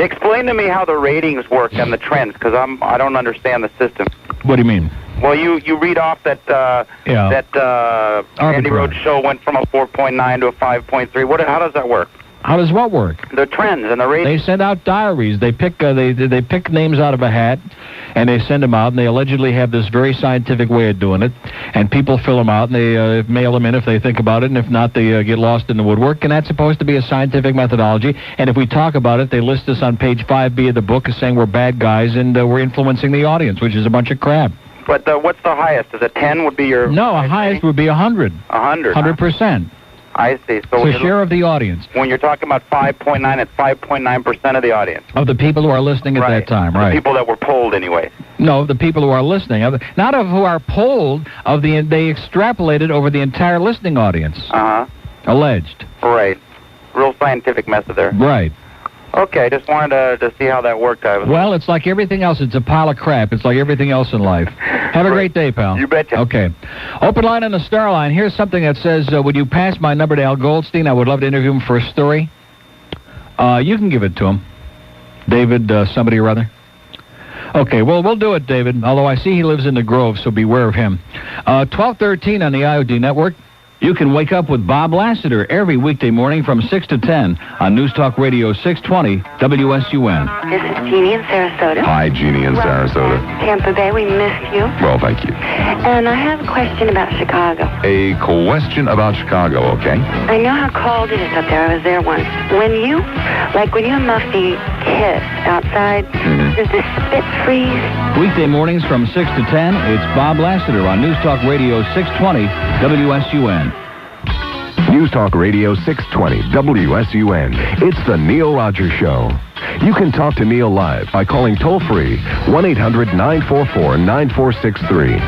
Explain to me how the ratings work and the trends, because I don't understand the system. What do you mean? Well, you read off that Andy Rhodes' show went from a 4.9 to a 5.3. How does that work? How does what work? The trends and the ratings. They send out diaries. They pick they pick names out of a hat, and they send them out. And they allegedly have this very scientific way of doing it. And people fill them out, and they mail them in if they think about it. And if not, they get lost in the woodwork. And that's supposed to be a scientific methodology. And if we talk about it, they list us on page 5B of the book as saying we're bad guys and we're influencing the audience, which is a bunch of crap. But what's the highest? Is it 10 would be your... No, a highest would be 100. 100. 100%. I see. So it's a share of the audience. When you're talking about 5.9, it's 5.9% of the audience. Of the people who are listening at that time, right. The people that were polled anyway. No, the people who are listening. Not of who are polled, they extrapolated over the entire listening audience. Uh-huh. Alleged. Right. Real scientific method there. Right. Okay, just wanted to see how that worked. Well, it's like everything else. It's a pile of crap. It's like everything else in life. Have a great day, pal. You betcha. Okay. Open line on the star line. Here's something that says, would you pass my number to Al Goldstein? I would love to interview him for a story. You can give it to him. David, somebody or other. Okay, well, we'll do it, David, although I see he lives in the Grove, so beware of him. 12:13 on the IOD Network. You can wake up with Bob Lassiter every weekday morning from 6 to 10 on News Talk Radio 620 WSUN. This is Jeannie in Sarasota. Hi, Jeannie in Sarasota. Tampa Bay, we missed you. Well, thank you. And I have a question about Chicago. A question about Chicago, okay? I know how cold it is up there. I was there once. When you and Muffy kiss outside, does the spit freeze? Weekday mornings from 6 to 10, it's Bob Lassiter on News Talk Radio 620 WSUN. News Talk Radio 620 WSUN. It's the Neil Rogers Show. You can talk to Neil live by calling toll-free 1-800-944-9463.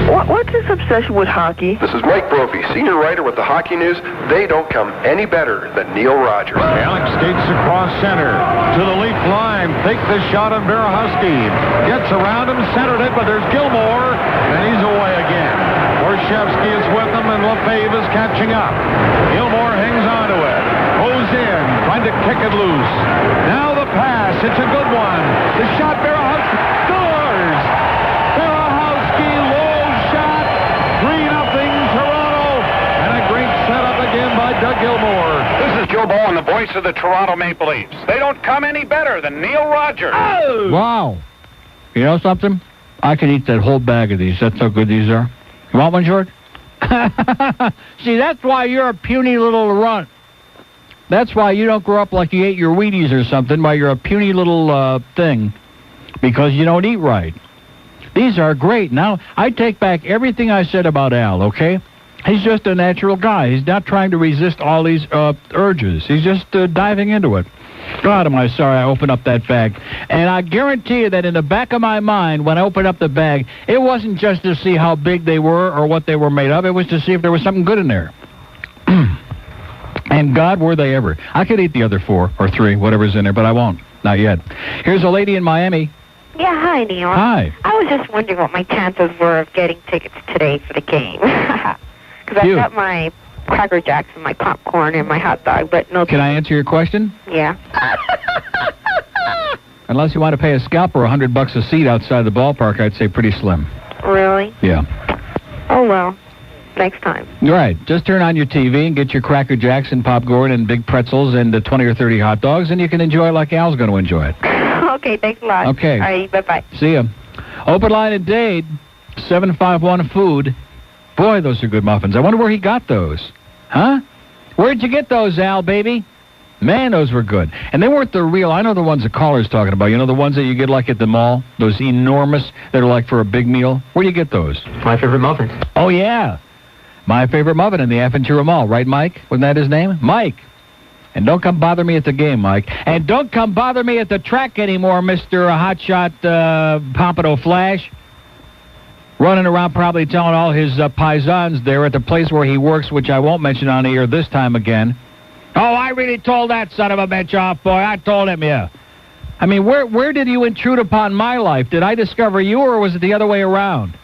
What's this obsession with hockey? This is Mike Brophy, senior writer with the Hockey News. They don't come any better than Neil Rogers. Alex skates across center to the leaf line. Takes the shot on Berehowski. Gets around him, centered it, but there's Gilmore, and he's away again. Orshevsky is with him, and Lefebvre is catching up. Gilmore hangs on to it. Goes in, trying to kick it loose. Now the pass. It's a good one. The shot, Berehowski scores! Berehowski, low shot. 3-0 Toronto, and a great setup again by Doug Gilmore. This is Joe Ball and the voice of the Toronto Maple Leafs. They don't come any better than Neil Rogers. Oh! Wow. You know something? I could eat that whole bag of these. That's how good these are. You want one, George? See, that's why you're a puny little runt. That's why you don't grow up like you ate your Wheaties or something, why you're a puny little thing, because you don't eat right. These are great. Now, I take back everything I said about Al, okay? He's just a natural guy. He's not trying to resist all these urges. He's just diving into it. God, am I sorry I opened up that bag. And I guarantee you that in the back of my mind, when I opened up the bag, it wasn't just to see how big they were or what they were made of. It was to see if there was something good in there. And God, were they ever. I could eat the other 4 or 3, whatever's in there, but I won't. Not yet. Here's a lady in Miami. Yeah, hi, Neil. Hi. I was just wondering what my chances were of getting tickets today for the game. Because I've got my Cracker Jacks and my popcorn and my hot dog, but no... Can I answer your question? Yeah. Unless you want to pay a scalper $100 a seat outside the ballpark, I'd say pretty slim. Really? Yeah. Oh, well. Next time. Right. Just turn on your TV and get your Cracker Jacks and popcorn and big pretzels and 20 or 30 hot dogs, and you can enjoy it like Al's going to enjoy it. Okay, thanks a lot. Okay. All right, bye-bye. See ya. Open line at Dade, 751 Food. Boy, those are good muffins. I wonder where he got those. Huh? Where'd you get those, Al, baby? Man, those were good. And they weren't the real, I know the ones the caller's talking about. You know, the ones that you get like at the mall? Those enormous that are like for a big meal? Where do you get those? My favorite muffin. Oh, yeah. My favorite muffin in the Aventura Mall. Right, Mike? Wasn't that his name? Mike. And don't come bother me at the game, Mike. And don't come bother me at the track anymore, Mr. Hotshot Pompano Flash. Running around probably telling all his paisans there at the place where he works, which I won't mention on the air this time again. Oh, I really told that son of a bitch off, boy. I told him, yeah. I mean, where did you intrude upon my life? Did I discover you, or was it the other way around?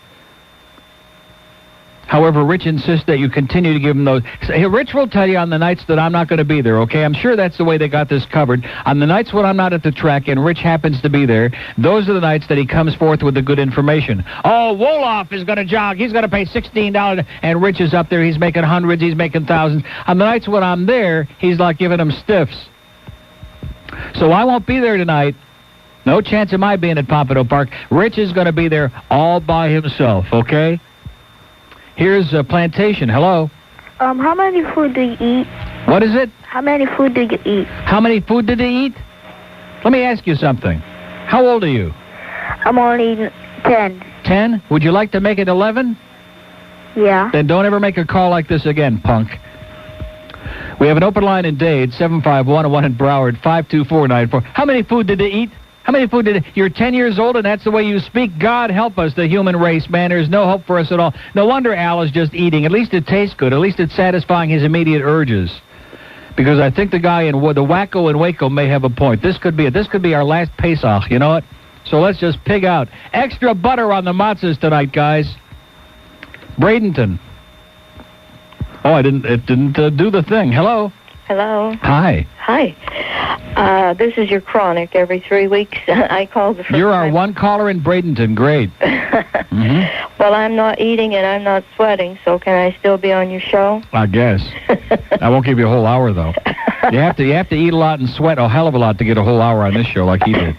However, Rich insists that you continue to give him those. Rich will tell you on the nights that I'm not going to be there, okay? I'm sure that's the way they got this covered. On the nights when I'm not at the track and Rich happens to be there, those are the nights that he comes forth with the good information. Oh, Wolof is going to jog. He's going to pay $16, and Rich is up there. He's making hundreds. He's making thousands. On the nights when I'm there, he's like giving them stiffs. So I won't be there tonight. No chance of my being at Pompano Park. Rich is going to be there all by himself, okay? Here's Plantation. Hello. How many food do you eat? What is it? How many food do you eat? How many food did they eat? Let me ask you something. How old are you? I'm only 10. 10? Would you like to make it 11? Yeah. Then don't ever make a call like this again, punk. We have an open line in Dade, 751, and one in Broward, 52494. How many food did they eat? How many food did they... You're 10 years old, and that's the way you speak? God help us, the human race, man. There's no hope for us at all. No wonder Al is just eating. At least it tastes good. At least it's satisfying his immediate urges. Because I think the guy in the wacko in Waco may have a point. This could be it. This could be our last Pesach, you know what? So let's just pig out. Extra butter on the matzahs tonight, guys. Bradenton. Oh, it didn't do the thing. Hello. Hello. Hi. Hi. This is your chronic every 3 weeks. I called the first You're our time. one caller in Bradenton. Great. Well, I'm not eating and I'm not sweating, so can I still be on your show? I guess. I won't give you a whole hour, though. You have to eat a lot and sweat a hell of a lot to get a whole hour on this show like he did.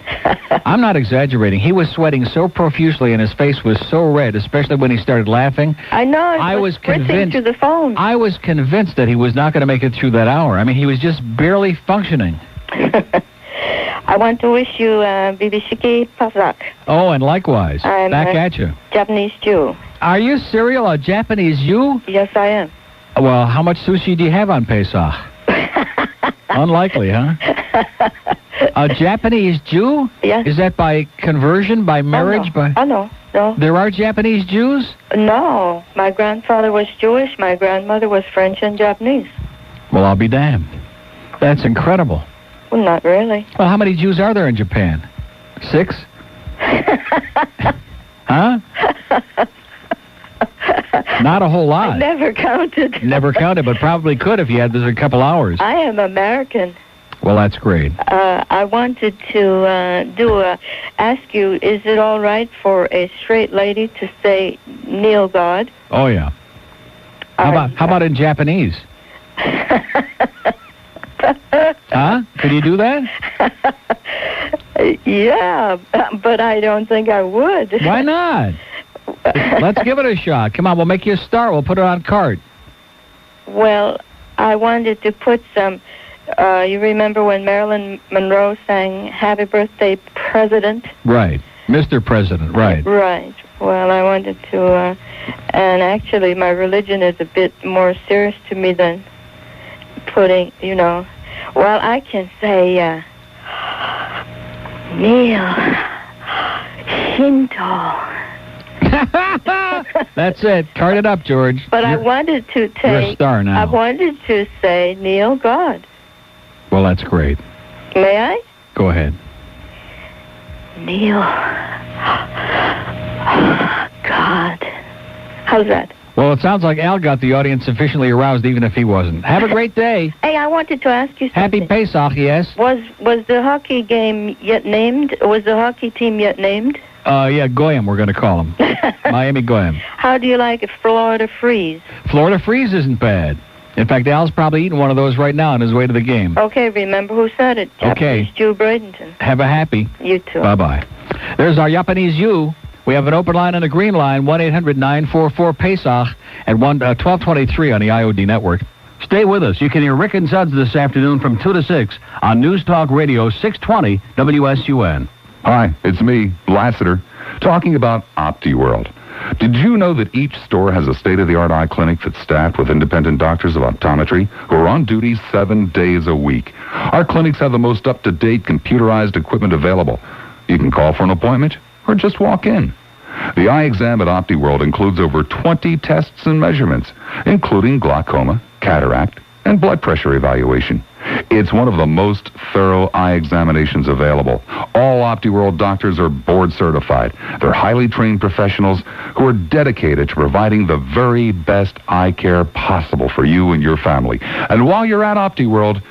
I'm not exaggerating. He was sweating so profusely and his face was so red, especially when he started laughing. I know. I was convinced to the phone. I was convinced that he was not going to make it through that hour. I mean, he was just barely functioning. I want to wish you Bibishiki Pazak. Oh, and likewise. I'm back at you. Japanese Jew. Are you serial, a Japanese Jew? Yes, I am. Well, how much sushi do you have on Pesach? Unlikely, huh? A Japanese Jew? Yes. Is that by conversion, by marriage? Oh, no. No. There are Japanese Jews? No. My grandfather was Jewish. My grandmother was French and Japanese. Well, I'll be damned. That's incredible. Well, not really. Well, how many Jews are there in Japan? 6? Huh? Not a whole lot. I never counted. Never counted, but probably could if you had this a couple hours. I am American. Well, that's great. I wanted to ask you, is it all right for a straight lady to say kneel God? Oh, yeah. How about in Japanese? Huh? Could you do that? Yeah, but I don't think I would. Why not? Let's give it a shot. Come on, we'll make you a star. We'll put it on card. Well, I wanted to put some... you remember when Marilyn Monroe sang Happy Birthday, President? Right. Mr. President, right. Right. Well, I wanted to... and actually, my religion is a bit more serious to me than putting, Well, I can say... Neil Shinto. That's it. Card it up, George. But I wanted to take... You're a star now. I wanted to say Neil God. Well, that's great. May I? Go ahead. Neil God. How's that? Well, it sounds like Al got the audience sufficiently aroused, even if he wasn't. Have a great day. Hey, I wanted to ask you something. Happy Pesach, yes. Was the hockey game yet named? Was the hockey team yet named? Yeah, Goyim, we're going to call him. Miami Goyim. How do you like it, Florida Freeze? Florida Freeze isn't bad. In fact, Al's probably eating one of those right now on his way to the game. Okay, remember who said it. Okay. Japanese Jew Bradenton. Have a happy. You too. Bye-bye. There's our Japanese Jew. We have an open line and a green line, 1-800-944-PESACH at 1223 on the IOD network. Stay with us. You can hear Rick and Suds this afternoon from 2 to 6 on News Talk Radio 620 WSUN. Hi, it's me, Lassiter, talking about OptiWorld. Did you know that each store has a state-of-the-art eye clinic that's staffed with independent doctors of optometry who are on duty 7 days a week? Our clinics have the most up-to-date computerized equipment available. You can call for an appointment or just walk in. The eye exam at OptiWorld includes over 20 tests and measurements, including glaucoma, cataract, and blood pressure evaluation. It's one of the most thorough eye examinations available. All OptiWorld doctors are board certified. They're highly trained professionals who are dedicated to providing the very best eye care possible for you and your family. And while you're at OptiWorld,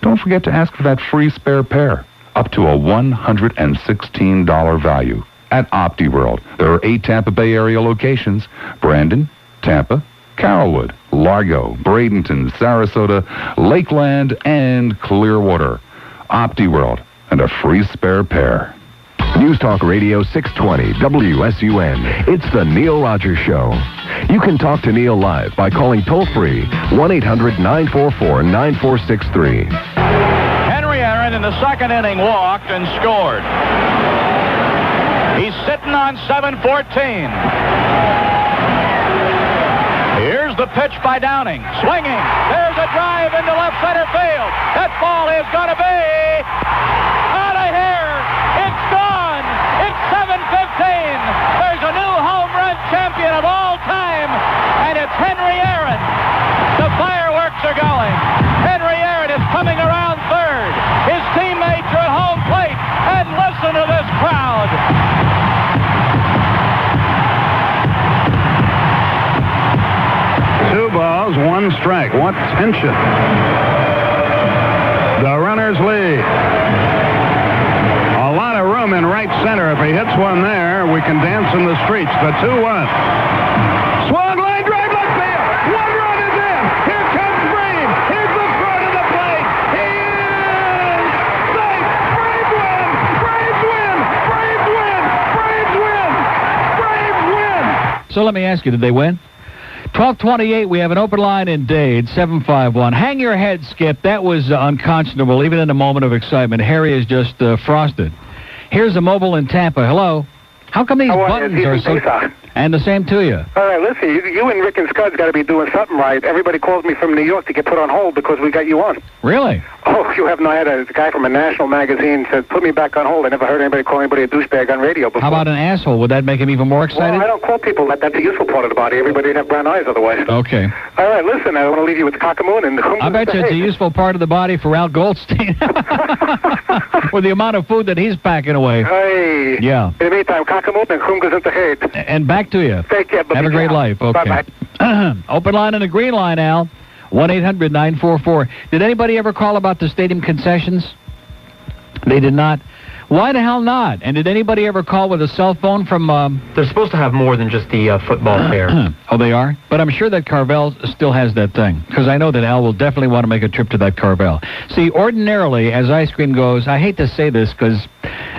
don't forget to ask for that free spare pair, up to a $116 value at OptiWorld. There are 8 Tampa Bay area locations: Brandon, Tampa, Carrollwood, Largo, Bradenton, Sarasota, Lakeland, and Clearwater. OptiWorld, and a free spare pair. News Talk Radio 620 WSUN. It's the Neil Rogers Show. You can talk to Neil live by calling toll-free 1-800-944-9463. Henry Aaron in the second inning walked and scored. He's sitting on 7-14. Here's the pitch by Downing. Swinging. There's a drive into left center field. That ball is going to be out of here. It's gone. It's 7-15. There's a new home run champion of all time, and it's Henry Aaron. The fireworks are going. Henry Aaron is coming around third. His teammates are at home plate, and listen to this crowd. 2 balls, 1 strike. What tension. The runners lead. A lot of room in right center. If he hits one there, we can dance in the streets. The 2-1. Swung line drive left field. 1 run is in. Here comes Brave. Here's the front of the plate. He is safe. Braves win. Braves win. Braves win. Braves win. Braves win. So let me ask you, did they win? 1228, we have an open line in Dade, 751. Hang your head, Skip. That was unconscionable, even in a moment of excitement. Harry is just frosted. Here's a mobile in Tampa. Hello. How come these buttons are so... And the same to you. All right, listen, you and Rick and Scud's got to be doing something right. Everybody calls me from New York to get put on hold because we got you on. Really? Oh, you have no idea. A guy from a national magazine said, put me back on hold. I never heard anybody call anybody a douchebag on radio before. How about an asshole? Would that make him even more excited? Well, I don't call people that. That's a useful part of the body. Everybody would have brown eyes otherwise. Okay. All right, listen, I want to leave you with Cockamoon and the I bet you it's a useful part of the body for Al Goldstein. With the amount of food that he's packing away. Hey. Yeah. In the meantime, Cockamoon and Khum goes into hate. And back to you. Take care. Have a great life. Okay. Bye-bye. Open line and a green line, Al. 1-800-944. Did anybody ever call about the stadium concessions? They did not. Why the hell not? And did anybody ever call with a cell phone from... They're supposed to have more than just the football fair. Oh, they are? But I'm sure that Carvel still has that thing. Because I know that Al will definitely want to make a trip to that Carvel. See, ordinarily, as ice cream goes, I hate to say this,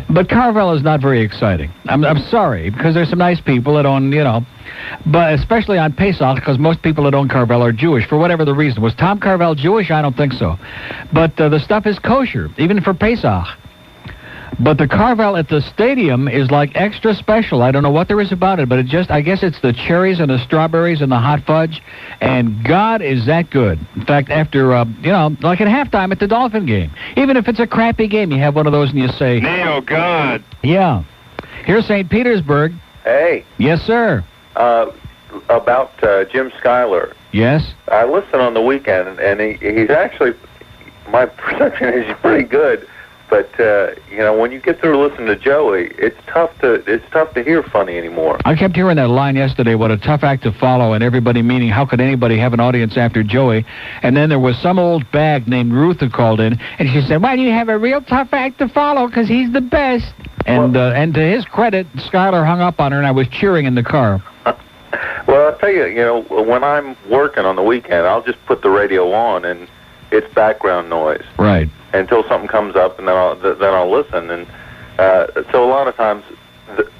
but Carvel is not very exciting. I'm sorry, because there's some nice people that own, but especially on Pesach, because most people that own Carvel are Jewish, for whatever the reason. Was Tom Carvel Jewish? I don't think so. But the stuff is kosher, even for Pesach. But the Carvel at the stadium is like extra special. I don't know what there is about it, but I guess it's the cherries and the strawberries and the hot fudge. And God, is that good. In fact, after, like at halftime at the Dolphin game, even if it's a crappy game, you have one of those and you say, Neil, God. Yeah. Here's St. Petersburg. Hey. Yes, sir. About Jim Schuyler. Yes? I listened on the weekend, and he's actually, my perception is he's pretty good. But when you get through listening to Joey, it's tough to hear funny anymore. I kept hearing that line yesterday. What a tough act to follow, and everybody meaning how could anybody have an audience after Joey? And then there was some old bag named Ruth who called in, and she said, "Well, you have a real tough act to follow because he's the best." And to his credit, Schuyler hung up on her, and I was cheering in the car. Well, I'll tell you, when I'm working on the weekend, I'll just put the radio on, and it's background noise. Right. Until something comes up, and then I'll listen. And so a lot of times,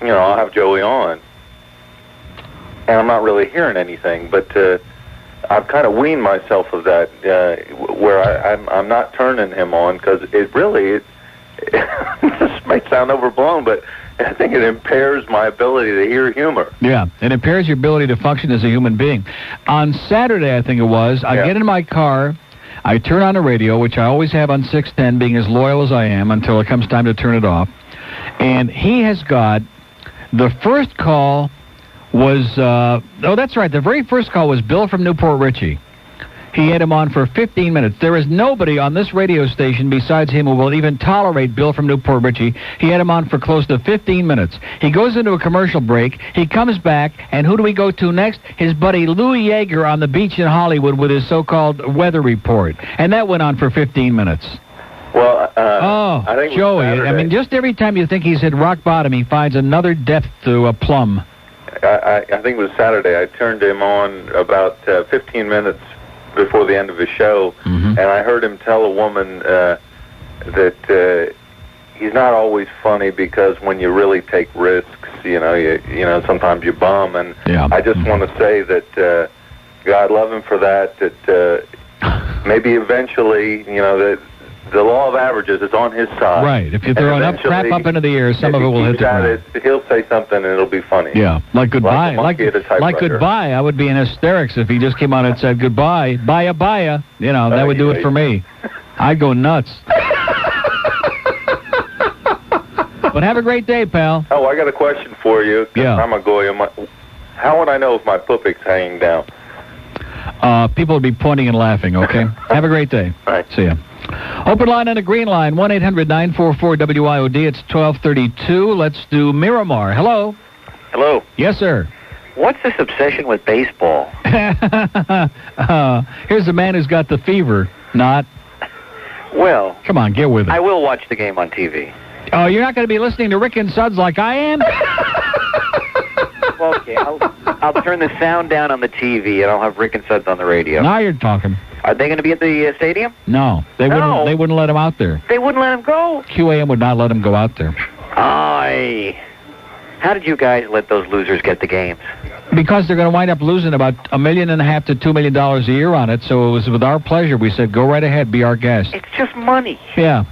I'll have Joey on, and I'm not really hearing anything. But I've kind of weaned myself of that, where I'm not turning him on because it this may sound overblown, but I think it impairs my ability to hear humor. Yeah, it impairs your ability to function as a human being. On Saturday, I think it was, I get in my car. I turn on the radio, which I always have on 610, being as loyal as I am until it comes time to turn it off. And he has got, the first call was, that's right, the very first call was Bill from Newport Richey. He had him on for 15 minutes. There is nobody on this radio station besides him who will even tolerate Bill from Newport Richie. He had him on for close to 15 minutes. He goes into a commercial break. He comes back, and who do we go to next? His buddy Louis Yeager on the beach in Hollywood with his so-called weather report. And that went on for 15 minutes. Well, I think Joey, Saturday. I mean, just every time you think he's hit rock bottom, he finds another depth to plumb. I think it was Saturday. I turned him on about 15 minutes before the end of his show, and I heard him tell a woman that he's not always funny because when you really take risks, you know, sometimes you bum. And I just want to say that God love him for that. That maybe eventually, you know, that the law of averages is on his side. Right. If you throw enough crap up into the air, some of it will hit the ground. He'll say something and it'll be funny. Yeah, like goodbye. Like goodbye. I would be in hysterics if he just came out and said goodbye. Bye-a. You know, that would do it for me. I'd go nuts. But have a great day, pal. Oh, I got a question for you. Yeah. I'm a goy. How would I know if my pupik's hanging down? People will be pointing and laughing, okay? Have a great day. All right. See ya. Open line on the green line, 1-800-944-WIOD. It's 12:32. Let's do Miramar. Hello. Hello. Yes, sir. What's this obsession with baseball? Here's a man who's got the fever. Not. Well. Come on, get with it. I will watch the game on TV. Oh, you're not going to be listening to Rick and Suds like I am? Well, okay, I'll turn the sound down on the TV, and I'll have Rick and Suds on the radio. Now you're talking. Are they going to be at the stadium? No, they wouldn't. They wouldn't let him out there. They wouldn't let him go? QAM would not let him go out there. How did you guys let those losers get the games? Because they're going to wind up losing about $1.5 million to $2 million a year on it, so it was with our pleasure. We said, go right ahead, be our guest. It's just money. Yeah.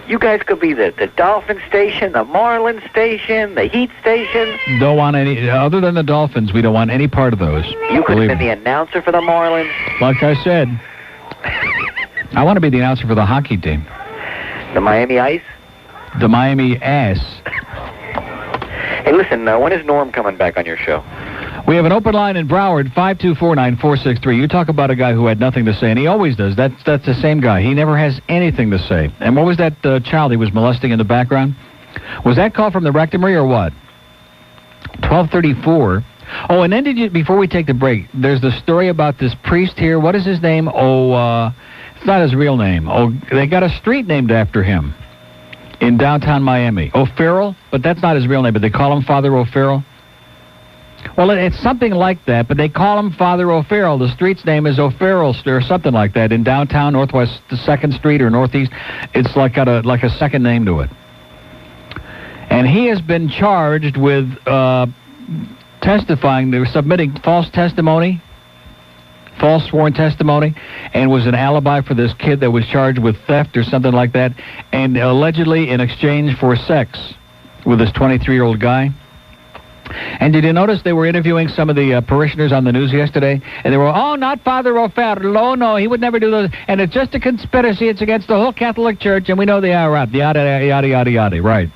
You guys could be the Dolphin station, the Marlins station, the Heat station. Don't want any, other than the Dolphins, we don't want any part of those. You could have been the announcer for the Marlins. Like I said, I want to be the announcer for the hockey team. The Miami Ice? The Miami Ass. Hey, listen, when is Norm coming back on your show? We have an open line in Broward, 524-9463. You talk about a guy who had nothing to say, and he always does. That's the same guy. He never has anything to say. And what was that child he was molesting in the background? Was that call from the rectory or what? 1234. Oh, and then before we take the break, there's the story about this priest here. What is his name? It's not his real name. They got a street named after him in downtown Miami. O'Farrell, but that's not his real name, but they call him Father O'Farrell. Well, it's something like that, but they call him Father O'Farrell. The street's name is O'Farrell Street or something like that in downtown Northwest 2nd Street or Northeast. It's like got a second name to it. And he has been charged with testifying. They were submitting false sworn testimony, and was an alibi for this kid that was charged with theft or something like that, and allegedly in exchange for sex with this 23-year-old guy. And did you notice they were interviewing some of the parishioners on the news yesterday? And they were, not Father O'Farrell. No, he would never do those. And it's just a conspiracy. It's against the whole Catholic Church, and we know they are right. Yada, yada, yada, yada. Right.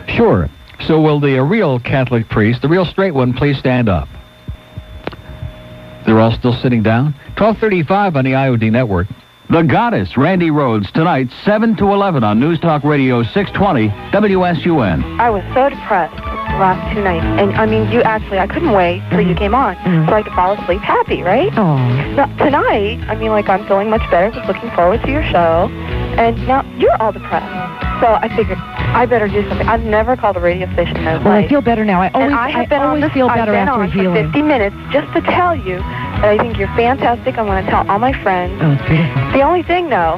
Sure. So will the real Catholic priest, the real straight one, please stand up? They're all still sitting down? 1235 on the IOD network. The Goddess, Randy Rhodes, tonight, 7 to 11 on News Talk Radio 620 WSUN. I was so depressed the last 2 nights. And, I couldn't wait till you came on so I could fall asleep happy, right? Oh. Now, tonight, I'm feeling much better. Just looking forward to your show. And now you're all depressed. So I figured I better do something. I've never called a radio station in my life. Well, I feel better now. I always feel better after a healing. For 50 minutes just to tell you that I think you're fantastic. I want to tell all my friends. Oh, it's beautiful. The only thing, though,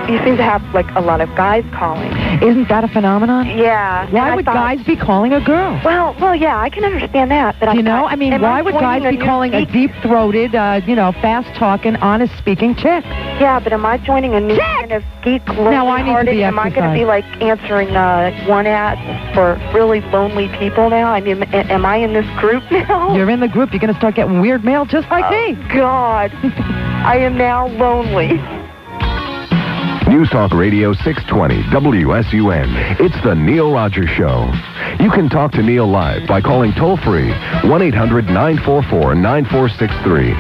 you seem to have, a lot of guys calling. Isn't that a phenomenon? Yeah. Why would guys be calling a girl? Well, yeah, I can understand that. But why would guys be calling a deep-throated, fast-talking, honest-speaking chick? Yeah, but am I joining a new kind of geek Now I need to be Am I going to be, answering one ad for really lonely people now? Am I in this group now? You're in the group. You're going to start getting weird mail just like me. God. I am now lonely. News Talk Radio 620 WSUN. It's the Neil Rogers Show. You can talk to Neil live by calling toll-free 1-800-944-9463.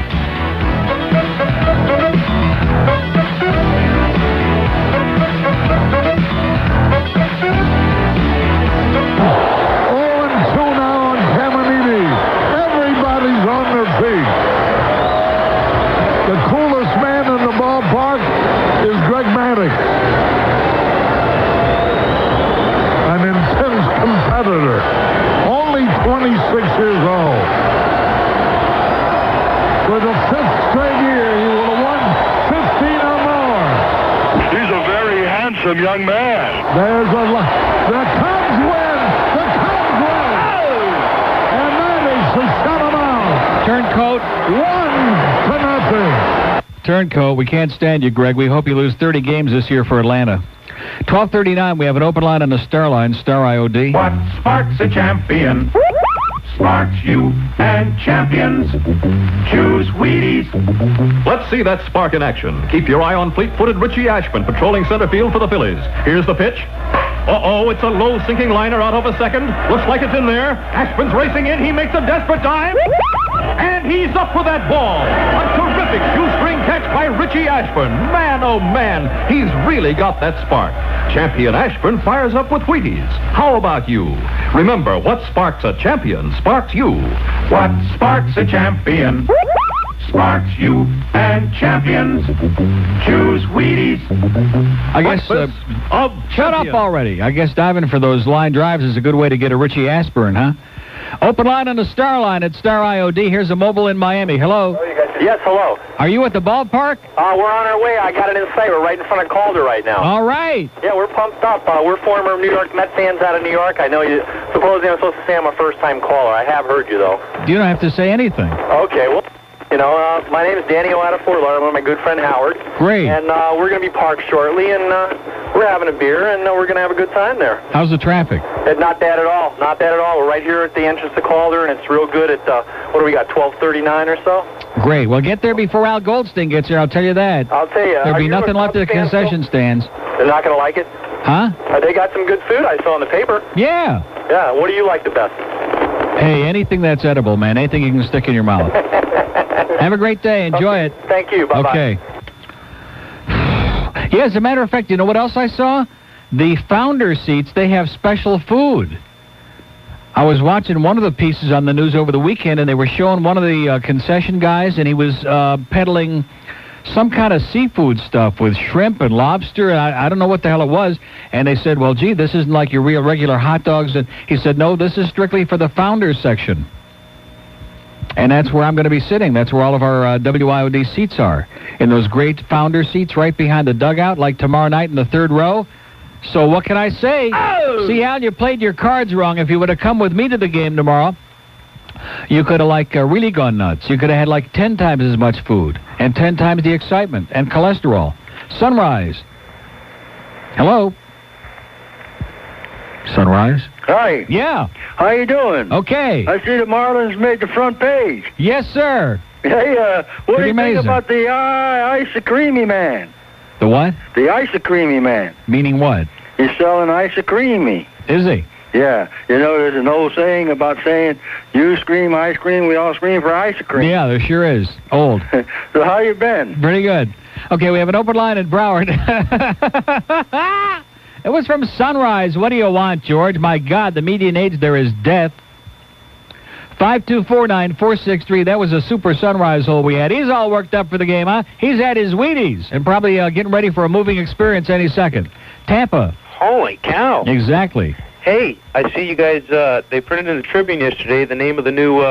handsome young man. There's the Cubs win. The Cubs win. And that is to shut them out. Turncoat. 1-0. Turncoat, we can't stand you, Greg. We hope you lose 30 games this year for Atlanta. 12:39, we have an open line on the Star line, Star IOD. What sparks a champion? Sparks you and champions. Choose Wheaties. Let's see that spark in action. Keep your eye on fleet-footed Richie Ashburn patrolling center field for the Phillies. Here's the pitch. Uh-oh, it's a low-sinking liner out of a second. Looks like it's in there. Ashburn's racing in. He makes a desperate dive. And he's up for that ball. A terrific shoestring catch by Richie Ashburn. Man, oh man, he's really got that spark. Champion Ashburn fires up with Wheaties. How about you? Remember, what sparks a champion sparks you. What sparks a champion? Sparks you and champions. Choose Wheaties. I guess, shut up already. I guess diving for those line drives is a good way to get a Richie Ashburn, huh? Open line on the Star line at Star IOD. Here's a mobile in Miami. Hello. Yes, hello. Are you at the ballpark? We're on our way. I got it in sight. We're right in front of Calder right now. All right. Yeah, we're pumped up. We're former New York Met fans out of New York. I know you. Supposedly I'm supposed to say I'm a first-time caller. I have heard you, though. You don't have to say anything. Okay, well, you know, my name is Danny out of Fort Lauderdale. My good friend Howard. Great. And we're going to be parked shortly, and we're having a beer, and we're going to have a good time there. How's the traffic? Not bad at all. Not bad at all. We're right here at the entrance to Calder, and it's real good at, what do we got, 12:39 or so? Great. Well, get there before Al Goldstein gets here, I'll tell you that. I'll tell you. There'll be nothing left at the concession stands. They're not going to like it? Huh? They got some good food I saw in the paper. Yeah. Yeah, what do you like the best? Hey, anything that's edible, man. Anything you can stick in your mouth. Have a great day. Enjoy it. Thank you. Bye-bye. Okay. Yeah, as a matter of fact, you know what else I saw? The founder seats, they have special food. I was watching one of the pieces on the news over the weekend, and they were showing one of the concession guys, and he was peddling some kind of seafood stuff with shrimp and lobster, and I don't know what the hell it was. And they said, well, gee, this isn't like your real regular hot dogs. And he said, no, this is strictly for the founders section. And that's where I'm going to be sitting. That's where all of our WIOD seats are, in those great founder seats right behind the dugout, like tomorrow night in the third row. So what can I say? Oh! See, Al, you played your cards wrong. If you would have come with me to the game tomorrow, you could have, really gone nuts. You could have had, 10 times as much food and 10 times the excitement and cholesterol. Sunrise. Hello? Sunrise? Hi. Yeah. How you doing? Okay. I see the Marlins made the front page. Yes, sir. Hey, what do you amazing. think about the ice-a-creamy man? The what? The ice-a-creamy man. Meaning what? He's selling ice-a-creamy. Is he? Yeah. You know, there's an old saying about saying, you scream, I scream, we all scream for ice-a-cream. Yeah, there sure is. Old. So how you been? Pretty good. Okay, we have an open line at Broward. It was from Sunrise. What do you want, George? My God, the median age there is death. 5249463. That was a super Sunrise hole we had. He's all worked up for the game, huh? He's had his Wheaties and probably getting ready for a moving experience any second. Tampa. Holy cow. Exactly. Hey, I see you guys, they printed in the Tribune yesterday the name of the new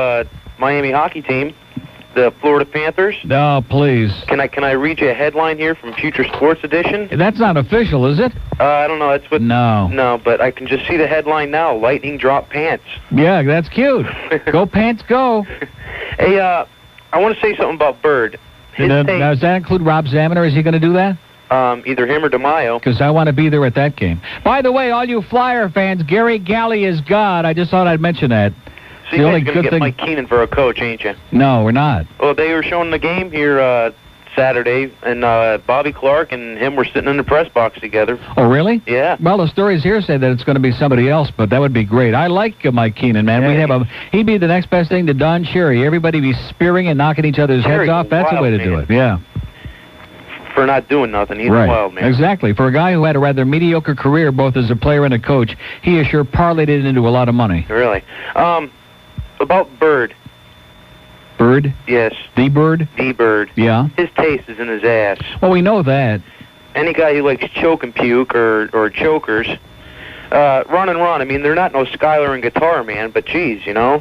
Miami hockey team, the Florida Panthers. Oh, please. Can I read you a headline here from Future Sports Edition? That's not official, is it? I don't know. That's what. No, but I can just see the headline now. Lightning drop pants. Yeah, that's cute. Go Pants, go. Hey, I want to say something about Bird. Now, does that include Rob Zaminer? Is he going to do that? Either him or DeMaio. Because I want to be there at that game. By the way, all you Flyer fans, Gary Galley is God. I just thought I'd mention that. So you guys are going to get Mike Keenan for a coach, ain't you? No, we're not. Well, they were showing the game here Saturday, and Bobby Clark and him were sitting in the press box together. Oh, really? Yeah. Well, the stories here say that it's going to be somebody else, but that would be great. I like Mike Keenan, man. Yeah, he'd be the next best thing to Don Cherry. Everybody be spearing and knocking each other's heads off. That's the way to do it. Yeah. For not doing nothing. He's right. a wild man. Exactly. For a guy who had a rather mediocre career, both as a player and a coach, he has sure parlayed it into a lot of money. Really. About Bird. Bird? Yes. The Bird? The Bird. Yeah. His taste is in his ass. Well, we know that. Any guy who likes choke and puke or chokers, run and run. I mean, they're not no Skylar and Guitar Man, but geez, you know.